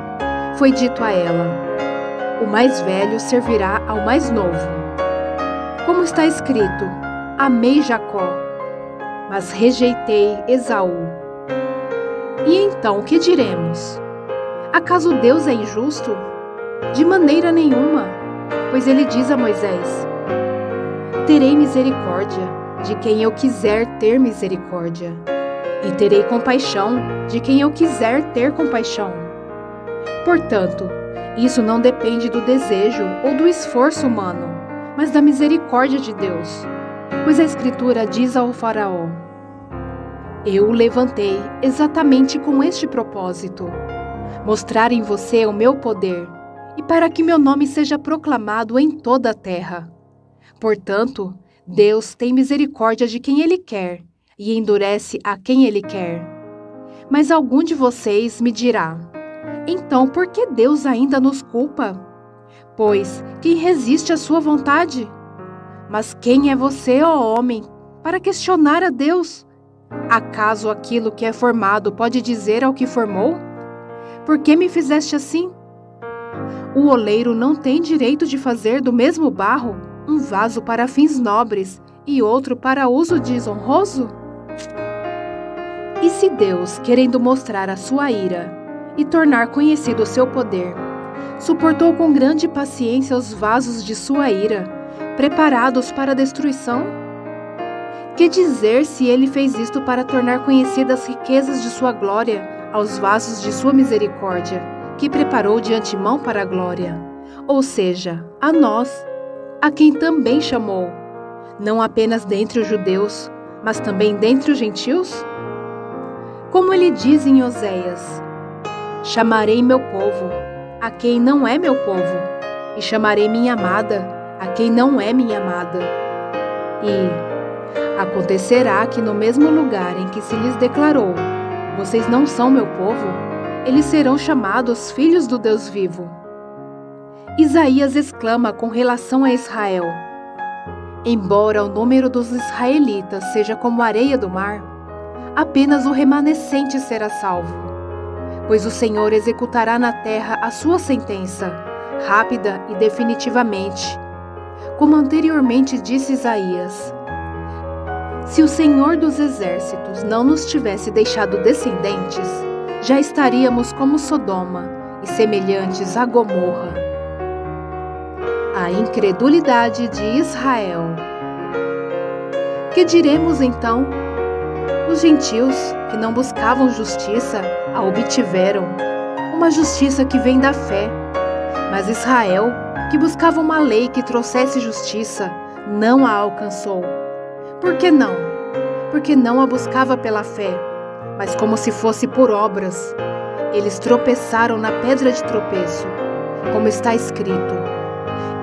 Foi dito a ela: o mais velho servirá ao mais novo. Como está escrito: amei Jacó, mas rejeitei Esaú. E então, o que diremos? Acaso Deus é injusto? De maneira nenhuma, pois ele diz a Moisés: terei misericórdia de quem eu quiser ter misericórdia, e terei compaixão de quem eu quiser ter compaixão. Portanto, isso não depende do desejo ou do esforço humano, mas da misericórdia de Deus. Pois a Escritura diz ao Faraó: eu o levantei exatamente com este propósito, mostrar em você o meu poder, e para que meu nome seja proclamado em toda a terra. Portanto, Deus tem misericórdia de quem Ele quer, e endurece a quem Ele quer. Mas algum de vocês me dirá: então por que Deus ainda nos culpa? Pois quem resiste à sua vontade? Mas quem é você, ó homem, para questionar a Deus? Acaso aquilo que é formado pode dizer ao que formou: por que me fizeste assim? O oleiro não tem direito de fazer do mesmo barro um vaso para fins nobres e outro para uso desonroso? E se Deus, querendo mostrar a sua ira e tornar conhecido o seu poder, suportou com grande paciência os vasos de sua ira, preparados para a destruição? Que dizer se ele fez isto para tornar conhecidas as riquezas de sua glória aos vasos de sua misericórdia, que preparou de antemão para a glória, ou seja, a nós, a quem também chamou, não apenas dentre os judeus, mas também dentre os gentios? Como ele diz em Oséias: chamarei meu povo, a quem não é meu povo, e chamarei minha amada, a quem não é minha amada. E acontecerá que no mesmo lugar em que se lhes declarou: vocês não são meu povo, eles serão chamados filhos do Deus vivo. Isaías exclama com relação a Israel: embora o número dos israelitas seja como a areia do mar, apenas o remanescente será salvo. Pois o Senhor executará na terra a sua sentença, rápida e definitivamente. Como anteriormente disse Isaías: se o Senhor dos Exércitos não nos tivesse deixado descendentes, já estaríamos como Sodoma e semelhantes a Gomorra. A incredulidade de Israel. Que diremos então? Os gentios, que não buscavam justiça, a obtiveram, uma justiça que vem da fé. Mas Israel, que buscava uma lei que trouxesse justiça, não a alcançou. Por que não? Porque não a buscava pela fé, mas como se fosse por obras. Eles tropeçaram na pedra de tropeço, como está escrito: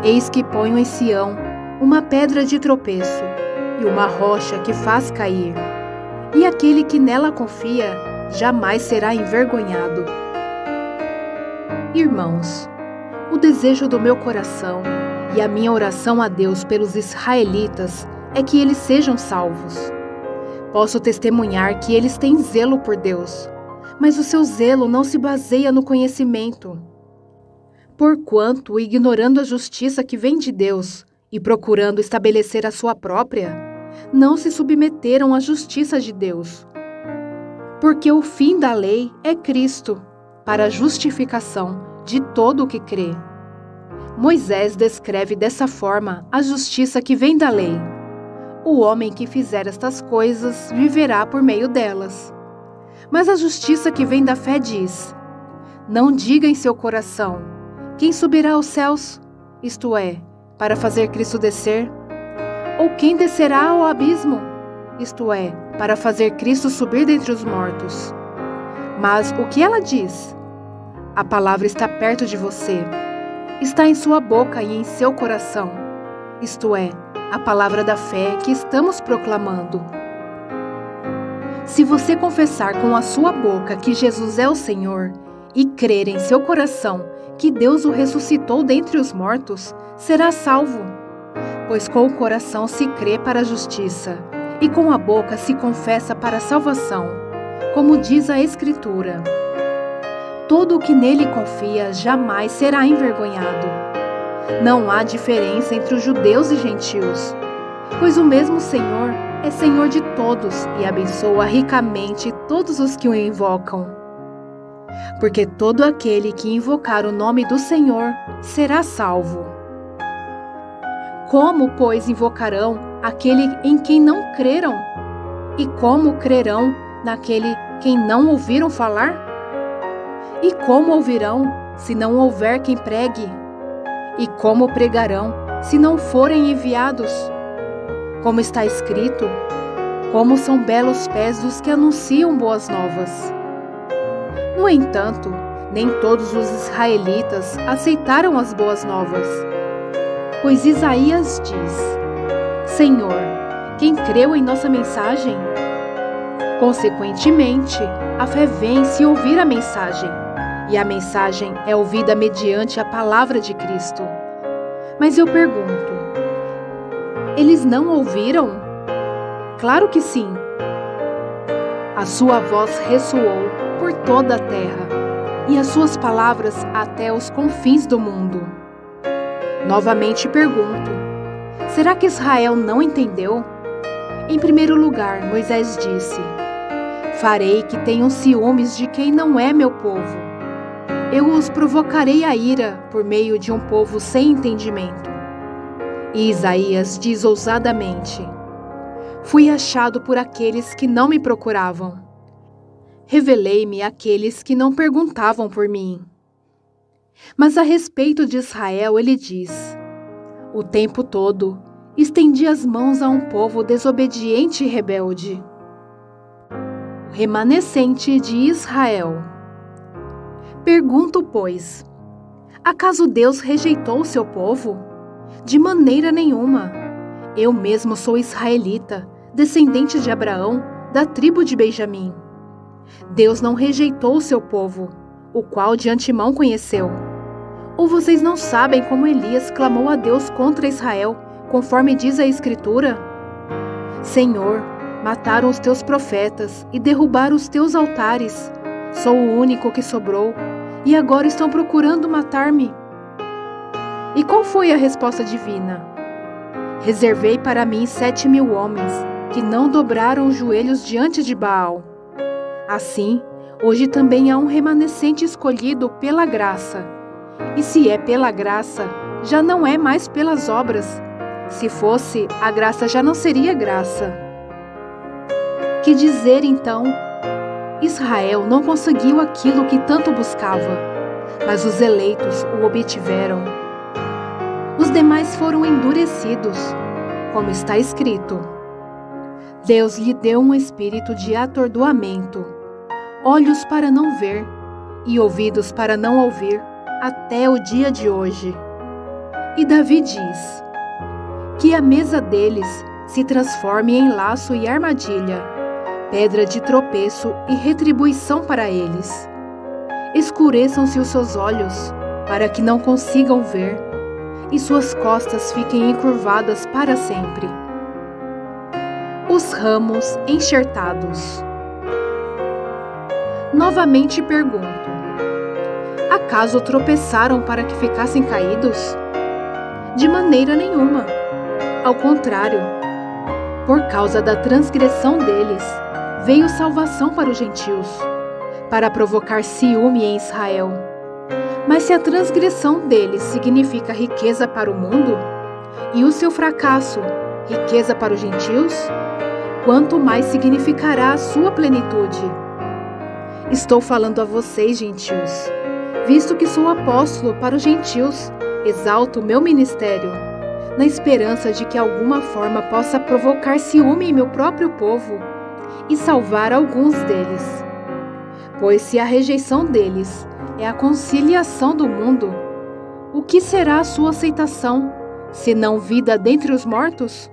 eis que ponho em Sião uma pedra de tropeço e uma rocha que faz cair, e aquele que nela confia jamais será envergonhado. Irmãos, o desejo do meu coração e a minha oração a Deus pelos israelitas é que eles sejam salvos. Posso testemunhar que eles têm zelo por Deus, mas o seu zelo não se baseia no conhecimento. Porquanto, ignorando a justiça que vem de Deus e procurando estabelecer a sua própria, não se submeteram à justiça de Deus. Porque o fim da lei é Cristo, para a justificação de todo o que crê. Moisés descreve dessa forma a justiça que vem da lei. O homem que fizer estas coisas viverá por meio delas. Mas a justiça que vem da fé diz: não diga em seu coração: quem subirá aos céus? Isto é, para fazer Cristo descer? Ou quem descerá ao abismo? Isto é, para fazer Cristo subir dentre os mortos. Mas o que ela diz? A palavra está perto de você. Está em sua boca e em seu coração. Isto é, a palavra da fé que estamos proclamando. Se você confessar com a sua boca que Jesus é o Senhor e crer em seu coração que Deus o ressuscitou dentre os mortos, será salvo. Pois com o coração se crê para a justiça, e com a boca se confessa para a salvação, como diz a Escritura. Todo o que nele confia jamais será envergonhado. Não há diferença entre os judeus e gentios, pois o mesmo Senhor é Senhor de todos e abençoa ricamente todos os que o invocam. Porque todo aquele que invocar o nome do Senhor será salvo. Como, pois, invocarão aquele em quem não creram? E como crerão naquele quem não ouviram falar? E como ouvirão, se não houver quem pregue? E como pregarão, se não forem enviados? Como está escrito, como são belos pés dos que anunciam boas novas. No entanto, nem todos os israelitas aceitaram as boas novas. Pois Isaías diz: Senhor, quem creu em nossa mensagem? Consequentemente, a fé vem se ouvir a mensagem, e a mensagem é ouvida mediante a palavra de Cristo. Mas eu pergunto, eles não ouviram? Claro que sim. A sua voz ressoou por toda a terra, e as suas palavras até os confins do mundo. Novamente pergunto, será que Israel não entendeu? Em primeiro lugar, Moisés disse: farei que tenham ciúmes de quem não é meu povo. Eu os provocarei a ira por meio de um povo sem entendimento. E Isaías diz ousadamente: fui achado por aqueles que não me procuravam. Revelei-me àqueles que não perguntavam por mim. Mas a respeito de Israel ele diz: o tempo todo estendi as mãos a um povo desobediente e rebelde. O remanescente de Israel. Pergunto, pois, acaso Deus rejeitou o seu povo? De maneira nenhuma. Eu mesmo sou israelita, descendente de Abraão, da tribo de Benjamim. Deus não rejeitou o seu povo, o qual de antemão conheceu. Ou vocês não sabem como Elias clamou a Deus contra Israel, conforme diz a Escritura? Senhor, mataram os teus profetas e derrubaram os teus altares. Sou o único que sobrou, e agora estão procurando matar-me. E qual foi a resposta divina? Reservei para mim 7.000 homens, que não dobraram os joelhos diante de Baal. Assim, hoje também há um remanescente escolhido pela graça. E se é pela graça, já não é mais pelas obras. Se fosse, a graça já não seria graça. Que dizer então? Israel não conseguiu aquilo que tanto buscava, mas os eleitos o obtiveram. Os demais foram endurecidos, como está escrito. Deus lhe deu um espírito de atordoamento, olhos para não ver e ouvidos para não ouvir, até o dia de hoje. E Davi diz: que a mesa deles se transforme em laço e armadilha, pedra de tropeço e retribuição para eles. Escureçam-se os seus olhos, para que não consigam ver, e suas costas fiquem encurvadas para sempre. Os ramos enxertados. Novamente pergunto: acaso tropeçaram para que ficassem caídos? De maneira nenhuma. Ao contrário, por causa da transgressão deles, veio salvação para os gentios, para provocar ciúme em Israel. Mas se a transgressão deles significa riqueza para o mundo, e o seu fracasso, riqueza para os gentios, quanto mais significará a sua plenitude? Estou falando a vocês, gentios, visto que sou apóstolo para os gentios, exalto o meu ministério, na esperança de que alguma forma possa provocar ciúme em meu próprio povo e salvar alguns deles. Pois se a rejeição deles é a conciliação do mundo, o que será a sua aceitação, senão vida dentre os mortos?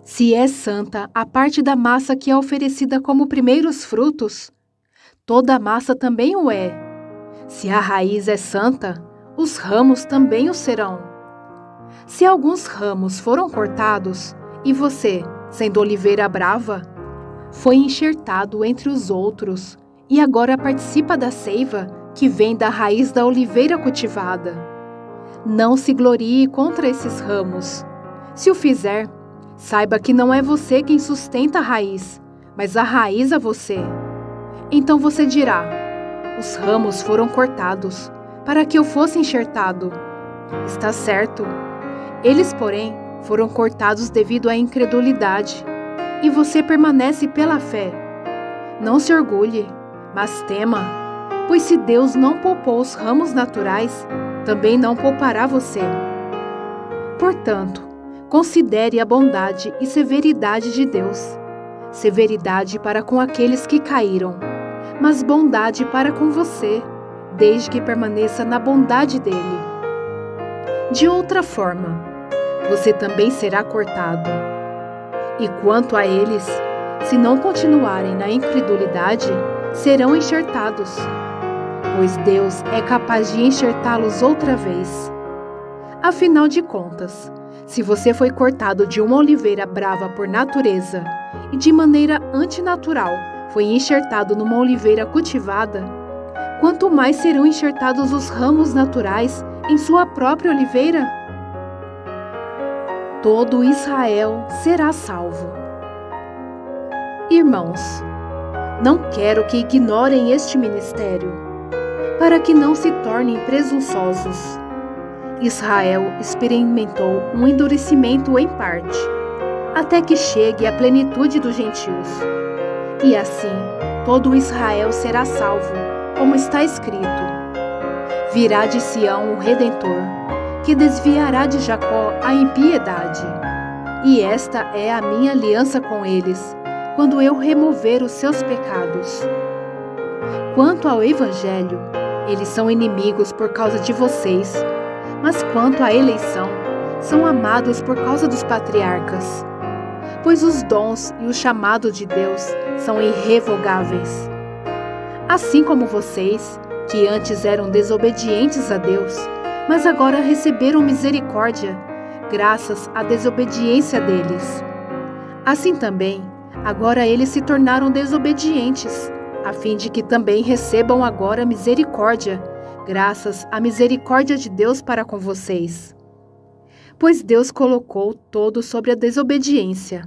Se é santa a parte da massa que é oferecida como primeiros frutos, toda a massa também o é. Se a raiz é santa, os ramos também o serão. Se alguns ramos foram cortados, e você, sendo oliveira brava, foi enxertado entre os outros, e agora participa da seiva que vem da raiz da oliveira cultivada. Não se glorie contra esses ramos. Se o fizer, saiba que não é você quem sustenta a raiz, mas a raiz a você. Então você dirá: os ramos foram cortados, para que eu fosse enxertado. Está certo. Eles, porém, foram cortados devido à incredulidade, e você permanece pela fé. Não se orgulhe, mas tema, pois se Deus não poupou os ramos naturais, também não poupará você. Portanto, considere a bondade e severidade de Deus. Severidade para com aqueles que caíram, mas bondade para com você, desde que permaneça na bondade dele. De outra forma, você também será cortado. E quanto a eles, se não continuarem na incredulidade, serão enxertados, pois Deus é capaz de enxertá-los outra vez. Afinal de contas, se você foi cortado de uma oliveira brava por natureza e de maneira antinatural foi enxertado numa oliveira cultivada, quanto mais serão enxertados os ramos naturais em sua própria oliveira? Todo Israel será salvo. Irmãos, não quero que ignorem este ministério, para que não se tornem presunçosos. Israel experimentou um endurecimento em parte, até que chegue à plenitude dos gentios. E assim, todo Israel será salvo, como está escrito: virá de Sião o Redentor, que desviará de Jacó a impiedade. E esta é a minha aliança com eles, quando eu remover os seus pecados. Quanto ao Evangelho, eles são inimigos por causa de vocês, mas quanto à eleição, são amados por causa dos patriarcas. Pois os dons e o chamado de Deus são irrevogáveis. Assim como vocês, que antes eram desobedientes a Deus, mas agora receberam misericórdia, graças à desobediência deles. Assim também, agora eles se tornaram desobedientes, a fim de que também recebam agora misericórdia, graças à misericórdia de Deus para com vocês. Pois Deus colocou todos sobre a desobediência,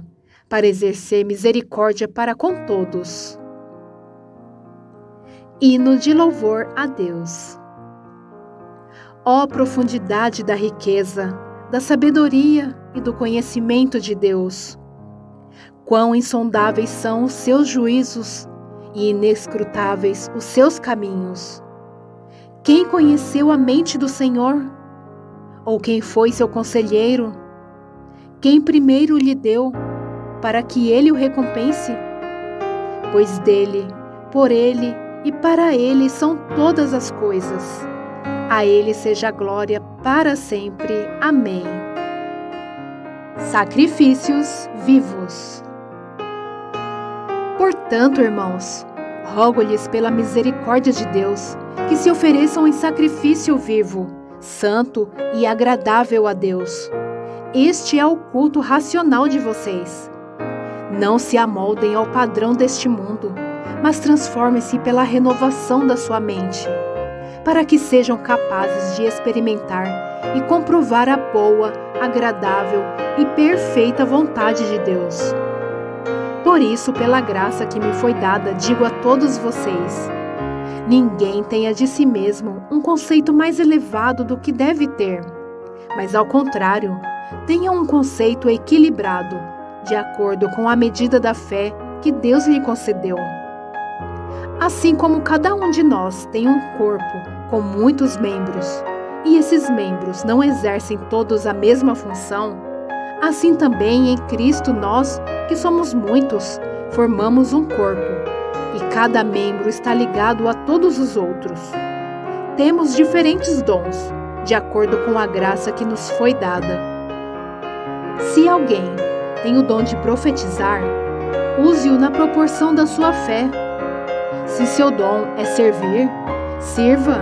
para exercer misericórdia para com todos. Hino de louvor a Deus. Ó profundidade da riqueza, da sabedoria e do conhecimento de Deus! Quão insondáveis são os seus juízos e inescrutáveis os seus caminhos! Quem conheceu a mente do Senhor? Ou quem foi seu conselheiro? Quem primeiro lhe deu, para que ele o recompense? Pois dele, por ele e para ele são todas as coisas. A ele seja a glória para sempre. Amém. Sacrifícios vivos. Portanto, irmãos, rogo-lhes pela misericórdia de Deus, que se ofereçam em sacrifício vivo, santo e agradável a Deus. Este é o culto racional de vocês. Não se amoldem ao padrão deste mundo, mas transformem-se pela renovação da sua mente, para que sejam capazes de experimentar e comprovar a boa, agradável e perfeita vontade de Deus. Por isso, pela graça que me foi dada, digo a todos vocês: ninguém tenha de si mesmo um conceito mais elevado do que deve ter, mas ao contrário, tenha um conceito equilibrado, de acordo com a medida da fé que Deus lhe concedeu. Assim como cada um de nós tem um corpo com muitos membros, e esses membros não exercem todos a mesma função, assim também em Cristo nós, que somos muitos, formamos um corpo, e cada membro está ligado a todos os outros. Temos diferentes dons, de acordo com a graça que nos foi dada. Se alguém tem o dom de profetizar, use-o na proporção da sua fé. Se seu dom é servir, sirva.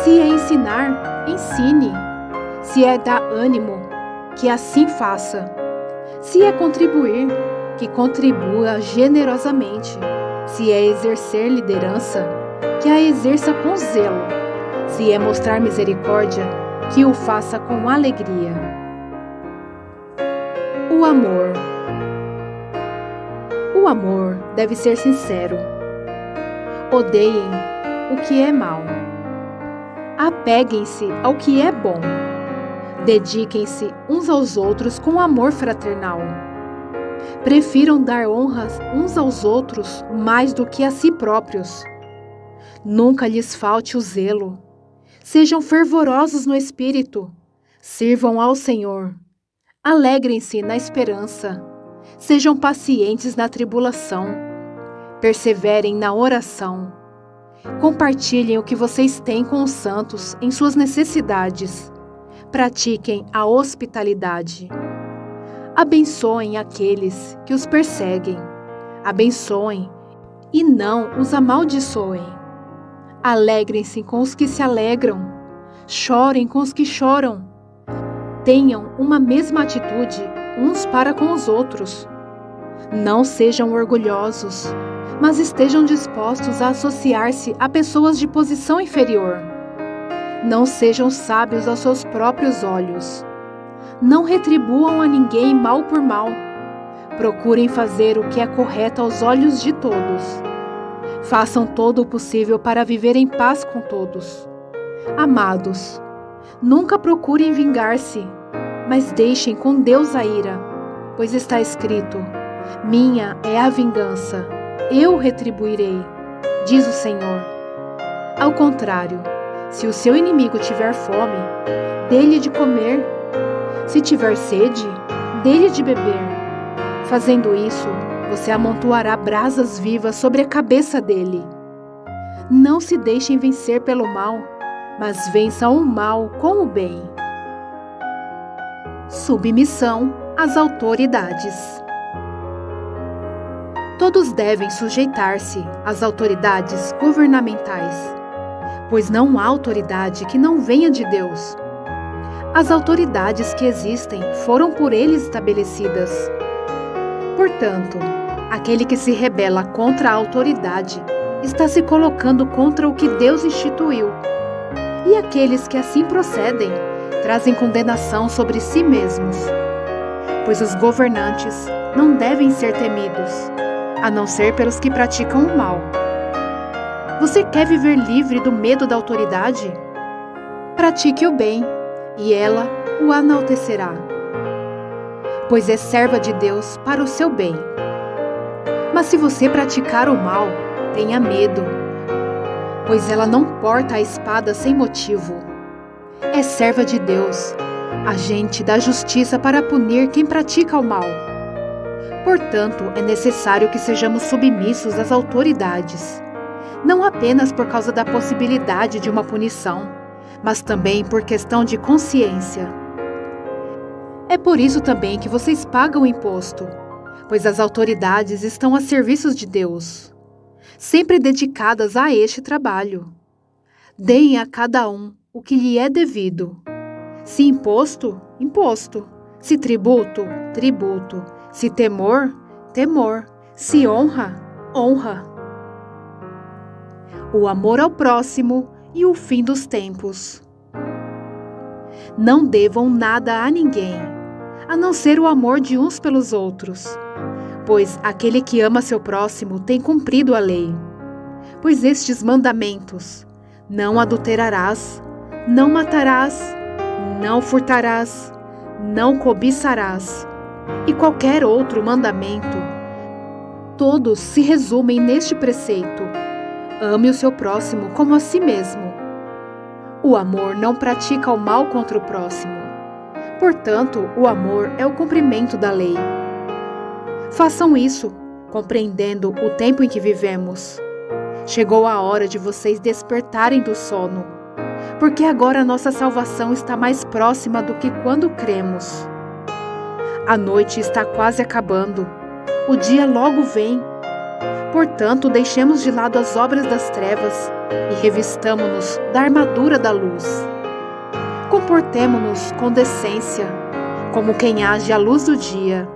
Se é ensinar, ensine. Se é dar ânimo, que assim faça. Se é contribuir, que contribua generosamente. Se é exercer liderança, que a exerça com zelo. Se é mostrar misericórdia, que o faça com alegria. O amor. O amor deve ser sincero. Odeiem o que é mal. Apeguem-se ao que é bom. Dediquem-se uns aos outros com amor fraternal. Prefiram dar honras uns aos outros mais do que a si próprios. Nunca lhes falte o zelo. Sejam fervorosos no espírito. Sirvam ao Senhor. Alegrem-se na esperança. Sejam pacientes na tribulação. Perseverem na oração. Compartilhem o que vocês têm com os santos em suas necessidades. Pratiquem a hospitalidade. Abençoem aqueles que os perseguem. Abençoem e não os amaldiçoem. Alegrem-se com os que se alegram. Chorem com os que choram. Tenham uma mesma atitude uns para com os outros. Não sejam orgulhosos, mas estejam dispostos a associar-se a pessoas de posição inferior. Não sejam sábios aos seus próprios olhos. Não retribuam a ninguém mal por mal. Procurem fazer o que é correto aos olhos de todos. Façam todo o possível para viver em paz com todos. Amados, nunca procurem vingar-se, mas deixem com Deus a ira, pois está escrito: minha é a vingança, eu retribuirei, diz o Senhor. Ao contrário, se o seu inimigo tiver fome, dê-lhe de comer. Se tiver sede, dê-lhe de beber. Fazendo isso, você amontoará brasas vivas sobre a cabeça dele. Não se deixem vencer pelo mal, mas vençam o mal com o bem. Submissão às autoridades. Todos devem sujeitar-se às autoridades governamentais, pois não há autoridade que não venha de Deus. As autoridades que existem foram por Ele estabelecidas. Portanto, aquele que se rebela contra a autoridade está se colocando contra o que Deus instituiu. E aqueles que assim procedem trazem condenação sobre si mesmos. Pois os governantes não devem ser temidos, a não ser pelos que praticam o mal. Você quer viver livre do medo da autoridade? Pratique o bem, e ela o enaltecerá, pois é serva de Deus para o seu bem. Mas se você praticar o mal, tenha medo, pois ela não porta a espada sem motivo. É serva de Deus, agente da justiça para punir quem pratica o mal. Portanto, é necessário que sejamos submissos às autoridades, não apenas por causa da possibilidade de uma punição, mas também por questão de consciência. É por isso também que vocês pagam imposto, pois as autoridades estão a serviço de Deus, sempre dedicadas a este trabalho. Deem a cada um o que lhe é devido. Se imposto, imposto. Se tributo, tributo. Se temor, temor. Se honra, honra. O amor ao próximo e o fim dos tempos. Não devam nada a ninguém, a não ser o amor de uns pelos outros, pois aquele que ama seu próximo tem cumprido a lei. Pois estes mandamentos: não adulterarás, não matarás, não furtarás, não cobiçarás, e qualquer outro mandamento, todos se resumem neste preceito: ame o seu próximo como a si mesmo. O amor não pratica o mal contra o próximo. Portanto, o amor é o cumprimento da lei. Façam isso, compreendendo o tempo em que vivemos. Chegou a hora de vocês despertarem do sono, porque agora a nossa salvação está mais próxima do que quando cremos. A noite está quase acabando, o dia logo vem. Portanto, deixemos de lado as obras das trevas e revistamo-nos da armadura da luz. Comportemo-nos com decência, como quem age à luz do dia,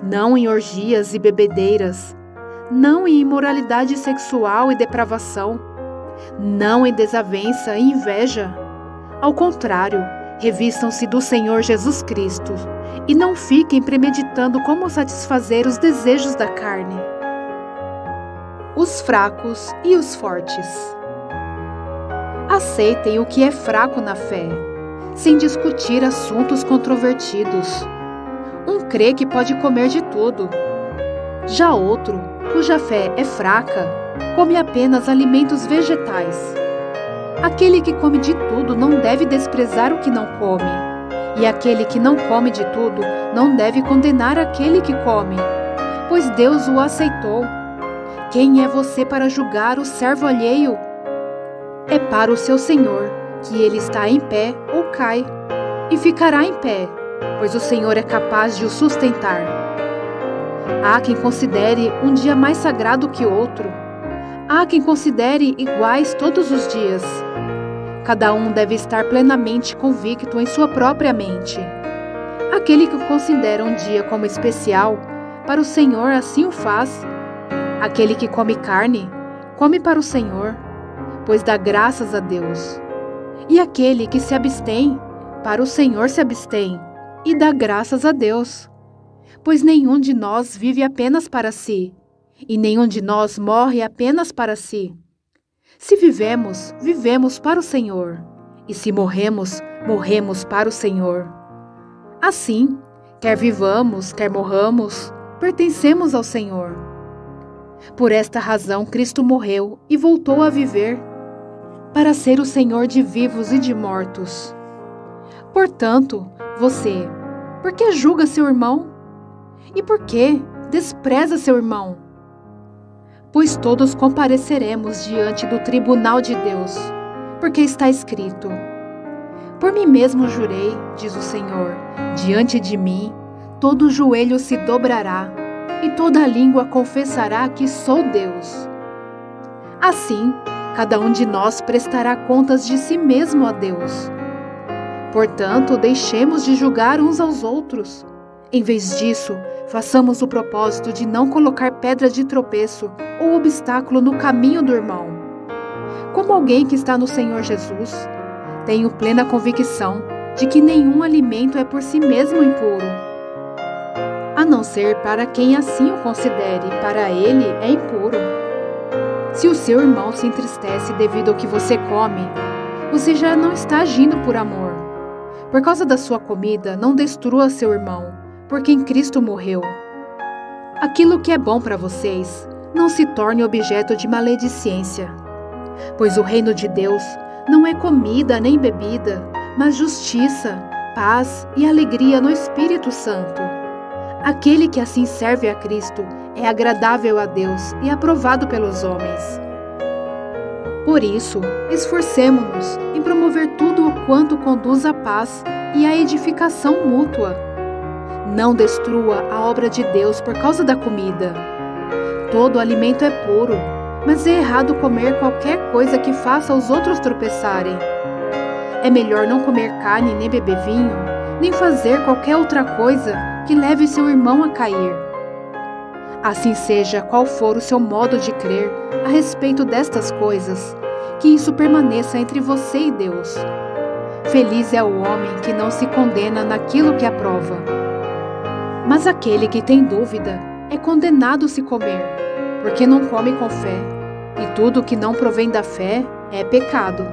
não em orgias e bebedeiras, não em imoralidade sexual e depravação, não em desavença e inveja. Ao contrário, revistam-se do Senhor Jesus Cristo e não fiquem premeditando como satisfazer os desejos da carne. Os fracos e os fortes. Aceitem o que é fraco na fé, sem discutir assuntos controvertidos. Um crê que pode comer de tudo. Já outro, cuja fé é fraca, come apenas alimentos vegetais. Aquele que come de tudo não deve desprezar o que não come, e aquele que não come de tudo não deve condenar aquele que come, pois Deus o aceitou. Quem é você para julgar o servo alheio? É para o seu Senhor que ele está em pé ou cai, e ficará em pé, pois o Senhor é capaz de o sustentar. Há quem considere um dia mais sagrado que outro. Há quem considere iguais todos os dias. Cada um deve estar plenamente convicto em sua própria mente. Aquele que considera um dia como especial, para o Senhor assim o faz. Aquele que come carne, come para o Senhor, pois dá graças a Deus. E aquele que se abstém, para o Senhor se abstém, e dá graças a Deus. Pois nenhum de nós vive apenas para si, e nenhum de nós morre apenas para si. Se vivemos, vivemos para o Senhor, e se morremos, morremos para o Senhor. Assim, quer vivamos, quer morramos, pertencemos ao Senhor. Por esta razão Cristo morreu e voltou a viver, para ser o Senhor de vivos e de mortos. Portanto, você, por que julga seu irmão? E por que despreza seu irmão? Pois todos compareceremos diante do tribunal de Deus, porque está escrito: por mim mesmo jurei, diz o Senhor, diante de mim, todo joelho se dobrará, e toda língua confessará que sou Deus. Assim, cada um de nós prestará contas de si mesmo a Deus. Portanto, deixemos de julgar uns aos outros. Em vez disso, façamos o propósito de não colocar pedra de tropeço ou obstáculo no caminho do irmão. Como alguém que está no Senhor Jesus, tenho plena convicção de que nenhum alimento é por si mesmo impuro, a não ser para quem assim o considere, para ele é impuro. Se o seu irmão se entristece devido ao que você come, você já não está agindo por amor. Por causa da sua comida, não destrua seu irmão, por quem Cristo morreu. Aquilo que é bom para vocês, não se torne objeto de maledicência. Pois o reino de Deus não é comida nem bebida, mas justiça, paz e alegria no Espírito Santo. Aquele que assim serve a Cristo é agradável a Deus e aprovado pelos homens. Por isso, esforcemo-nos em promover tudo o quanto conduz à paz e à edificação mútua. Não destrua a obra de Deus por causa da comida. Todo alimento é puro, mas é errado comer qualquer coisa que faça os outros tropeçarem. É melhor não comer carne nem beber vinho, nem fazer qualquer outra coisa que leve seu irmão a cair. Assim seja qual for o seu modo de crer a respeito destas coisas, que isso permaneça entre você e Deus. Feliz é o homem que não se condena naquilo que aprova. Mas aquele que tem dúvida é condenado se comer, porque não come com fé, e tudo que não provém da fé é pecado.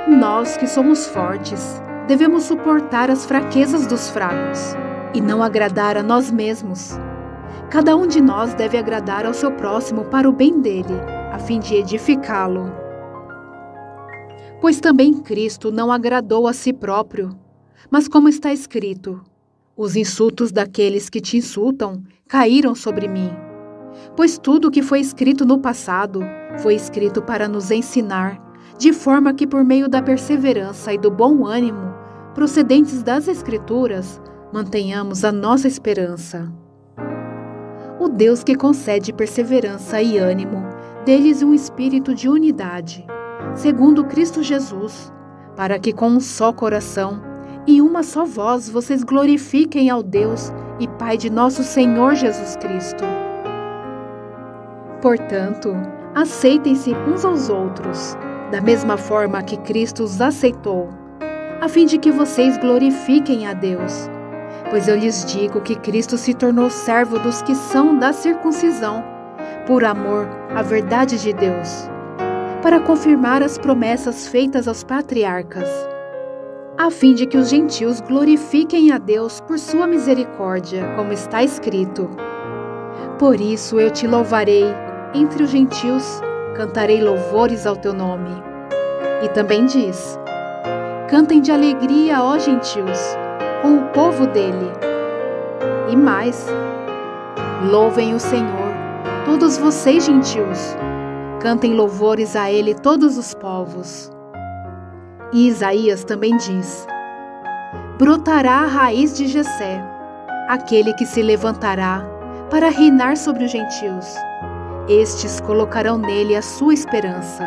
Nós que somos fortes, devemos suportar as fraquezas dos fracos, e não agradar a nós mesmos. Cada um de nós deve agradar ao seu próximo para o bem dele, a fim de edificá-lo. Pois também Cristo não agradou a si próprio, mas como está escrito: os insultos daqueles que te insultam caíram sobre mim. Pois tudo o que foi escrito no passado foi escrito para nos ensinar, de forma que por meio da perseverança e do bom ânimo, procedentes das Escrituras, mantenhamos a nossa esperança. O Deus que concede perseverança e ânimo, dê-lhes um espírito de unidade, segundo Cristo Jesus, para que com um só coração em uma só voz vocês glorifiquem ao Deus e Pai de nosso Senhor Jesus Cristo. Portanto, aceitem-se uns aos outros, da mesma forma que Cristo os aceitou, a fim de que vocês glorifiquem a Deus. Pois eu lhes digo que Cristo se tornou servo dos que são da circuncisão, por amor à verdade de Deus, para confirmar as promessas feitas aos patriarcas, a fim de que os gentios glorifiquem a Deus por sua misericórdia, como está escrito: por isso eu te louvarei entre os gentios, cantarei louvores ao teu nome. E também diz: cantem de alegria, ó gentios, com o povo dele. E mais: louvem o Senhor, todos vocês gentios, cantem louvores a ele todos os povos. E Isaías também diz: brotará a raiz de Jessé, aquele que se levantará para reinar sobre os gentios. Estes colocarão nele a sua esperança.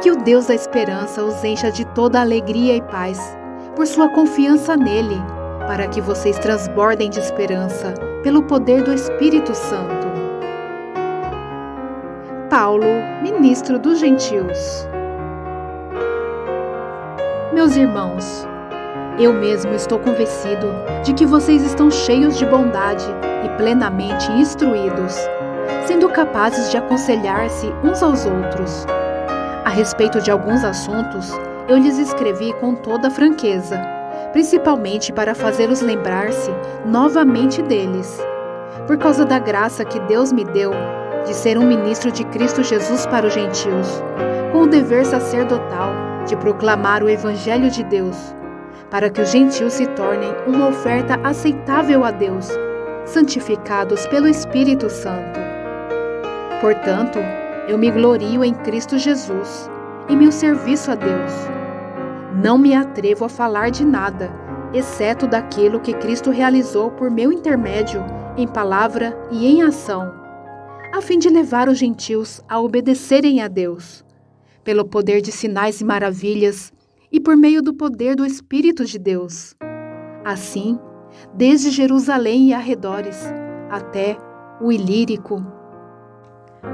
Que o Deus da esperança os encha de toda alegria e paz, por sua confiança nele, para que vocês transbordem de esperança pelo poder do Espírito Santo. Paulo, ministro dos gentios. Meus irmãos, eu mesmo estou convencido de que vocês estão cheios de bondade e plenamente instruídos, sendo capazes de aconselhar-se uns aos outros. A respeito de alguns assuntos, eu lhes escrevi com toda franqueza, principalmente para fazê-los lembrar-se novamente deles, por causa da graça que Deus me deu de ser um ministro de Cristo Jesus para os gentios, com o dever sacerdotal de proclamar o Evangelho de Deus, para que os gentios se tornem uma oferta aceitável a Deus, santificados pelo Espírito Santo. Portanto, eu me glorio em Cristo Jesus, em meu serviço a Deus. Não me atrevo a falar de nada, exceto daquilo que Cristo realizou por meu intermédio, em palavra e em ação, a fim de levar os gentios a obedecerem a Deus, pelo poder de sinais e maravilhas e por meio do poder do Espírito de Deus. Assim, desde Jerusalém e arredores, até o Ilírico,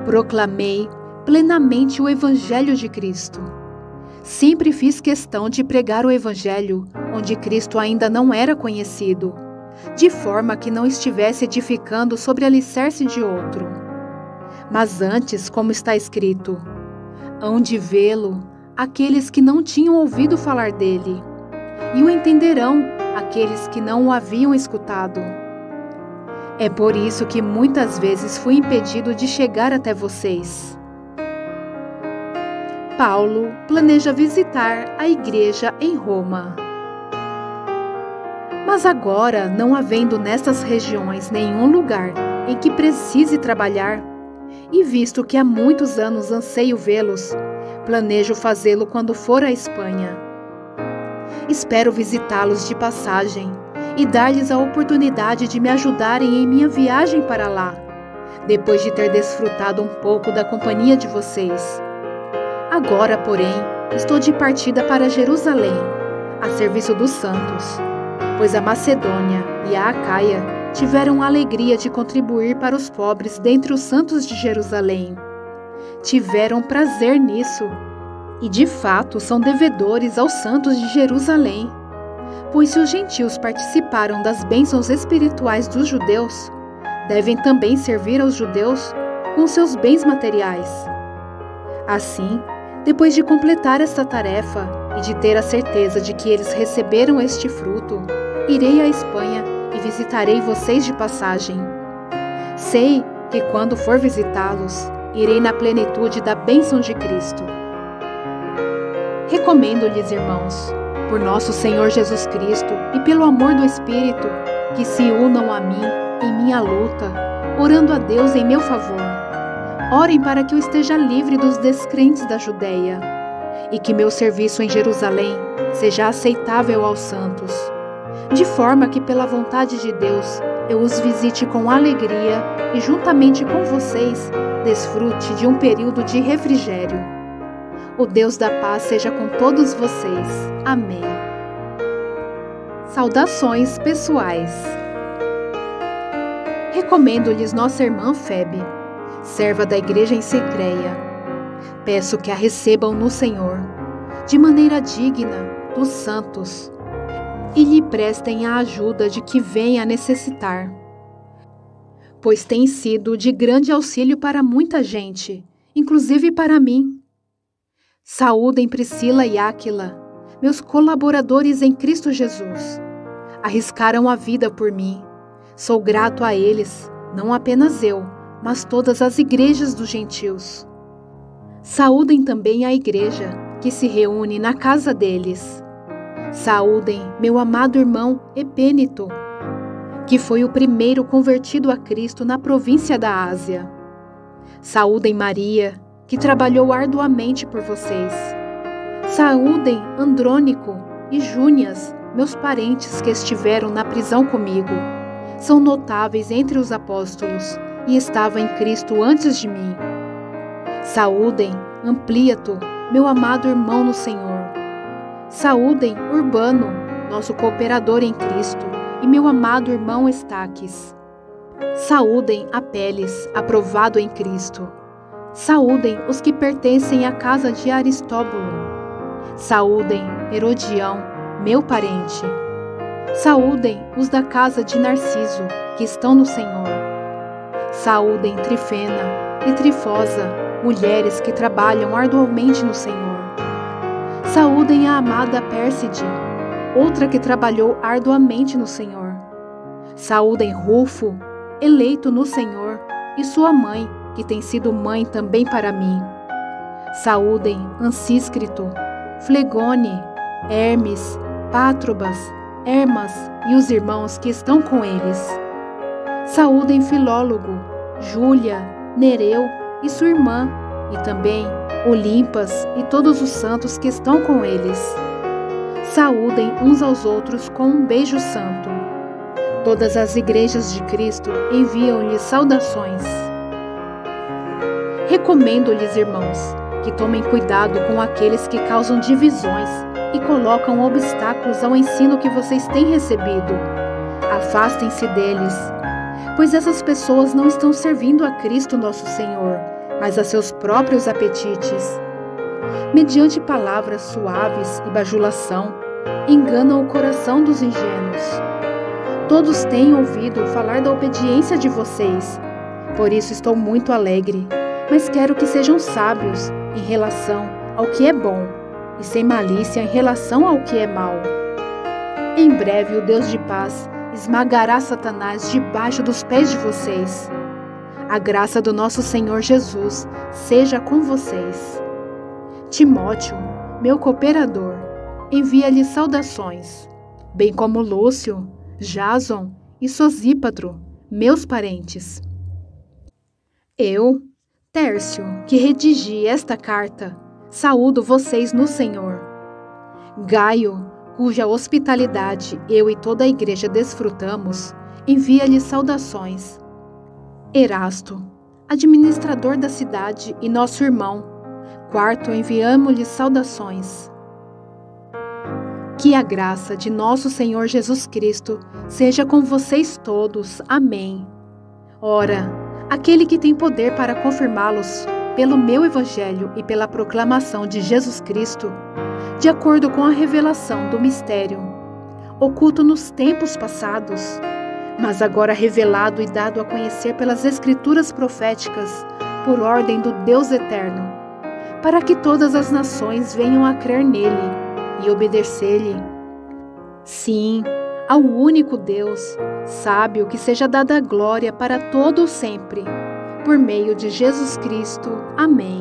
proclamei plenamente o Evangelho de Cristo. Sempre fiz questão de pregar o Evangelho onde Cristo ainda não era conhecido, de forma que não estivesse edificando sobre alicerce de outro. Mas antes, como está escrito, hão de vê-lo aqueles que não tinham ouvido falar dele, e o entenderão aqueles que não o haviam escutado. É por isso que muitas vezes fui impedido de chegar até vocês. Paulo planeja visitar a igreja em Roma. Mas agora, não havendo nessas regiões nenhum lugar em que precise trabalhar, e visto que há muitos anos anseio vê-los, planejo fazê-lo quando for à Espanha. Espero visitá-los de passagem e dar-lhes a oportunidade de me ajudarem em minha viagem para lá, depois de ter desfrutado um pouco da companhia de vocês. Agora, porém, estou de partida para Jerusalém, a serviço dos santos, pois a Macedônia e a Acaia tiveram a alegria de contribuir para os pobres dentre os santos de Jerusalém. Tiveram prazer nisso, e de fato são devedores aos santos de Jerusalém. Pois se os gentios participaram das bênçãos espirituais dos judeus, devem também servir aos judeus com seus bens materiais. Assim, depois de completar esta tarefa e de ter a certeza de que eles receberam este fruto, irei à Espanha e visitarei vocês de passagem. Sei que quando for visitá-los, irei na plenitude da bênção de Cristo. Recomendo-lhes, irmãos, por nosso Senhor Jesus Cristo e pelo amor do Espírito, que se unam a mim em minha luta, orando a Deus em meu favor. Orem para que eu esteja livre dos descrentes da Judeia e que meu serviço em Jerusalém seja aceitável aos santos, de forma que, pela vontade de Deus, eu os visite com alegria e, juntamente com vocês, desfrute de um período de refrigério. O Deus da paz seja com todos vocês. Amém. Saudações pessoais. Recomendo-lhes nossa irmã Febe, serva da igreja em Cencreia. Peço que a recebam no Senhor, de maneira digna dos santos, e lhe prestem a ajuda de que venha a necessitar, pois tem sido de grande auxílio para muita gente, inclusive para mim. Saúdem Priscila e Áquila, meus colaboradores em Cristo Jesus. Arriscaram a vida por mim. Sou grato a eles, não apenas eu, mas todas as igrejas dos gentios. Saúdem também a igreja, que se reúne na casa deles. Saúdem meu amado irmão Epênito, que foi o primeiro convertido a Cristo na província da Ásia. Saúdem Maria, que trabalhou arduamente por vocês. Saúdem Andrônico e Júnias, meus parentes que estiveram na prisão comigo. São notáveis entre os apóstolos e estavam em Cristo antes de mim. Saúdem Ampliato, meu amado irmão no Senhor. Saúdem Urbano, nosso cooperador em Cristo, e meu amado irmão Estaques. Saúdem Apeles, aprovado em Cristo. Saúdem os que pertencem à casa de Aristóbulo. Saúdem Herodião, meu parente. Saúdem os da casa de Narciso, que estão no Senhor. Saúdem Trifena e Trifosa, mulheres que trabalham arduamente no Senhor. Saúdem a amada Pérside, outra que trabalhou arduamente no Senhor. Saúdem Rufo, eleito no Senhor, e sua mãe, que tem sido mãe também para mim. Saúdem Ansíscrito, Flegone, Hermes, Pátrobas, Hermas e os irmãos que estão com eles. Saúdem Filólogo, Júlia, Nereu e sua irmã, e também Olimpas e todos os santos que estão com eles. Saúdem uns aos outros com um beijo santo. Todas as igrejas de Cristo enviam-lhes saudações. Recomendo-lhes, irmãos, que tomem cuidado com aqueles que causam divisões e colocam obstáculos ao ensino que vocês têm recebido. Afastem-se deles, pois essas pessoas não estão servindo a Cristo nosso Senhor, mas a seus próprios apetites. Mediante palavras suaves e bajulação, enganam o coração dos ingênuos. Todos têm ouvido falar da obediência de vocês, por isso estou muito alegre, mas quero que sejam sábios em relação ao que é bom e sem malícia em relação ao que é mau. Em breve o Deus de paz esmagará Satanás debaixo dos pés de vocês. A graça do nosso Senhor Jesus seja com vocês. Timóteo, meu cooperador, envia-lhe saudações, bem como Lúcio, Jason e Sosípatro, meus parentes. Eu, Tércio, que redigi esta carta, saúdo vocês no Senhor. Gaio, cuja hospitalidade eu e toda a igreja desfrutamos, envia-lhe saudações. Erasto, administrador da cidade e nosso irmão, Quarto, enviamo-lhe saudações. Que a graça de nosso Senhor Jesus Cristo seja com vocês todos. Amém. Ora, aquele que tem poder para confirmá-los pelo meu evangelho e pela proclamação de Jesus Cristo, de acordo com a revelação do mistério, oculto nos tempos passados, mas agora revelado e dado a conhecer pelas Escrituras proféticas, por ordem do Deus eterno, para que todas as nações venham a crer nele e obedecer-lhe. Sim, ao único Deus, sábio, que seja dada a glória para todo o sempre, por meio de Jesus Cristo. Amém.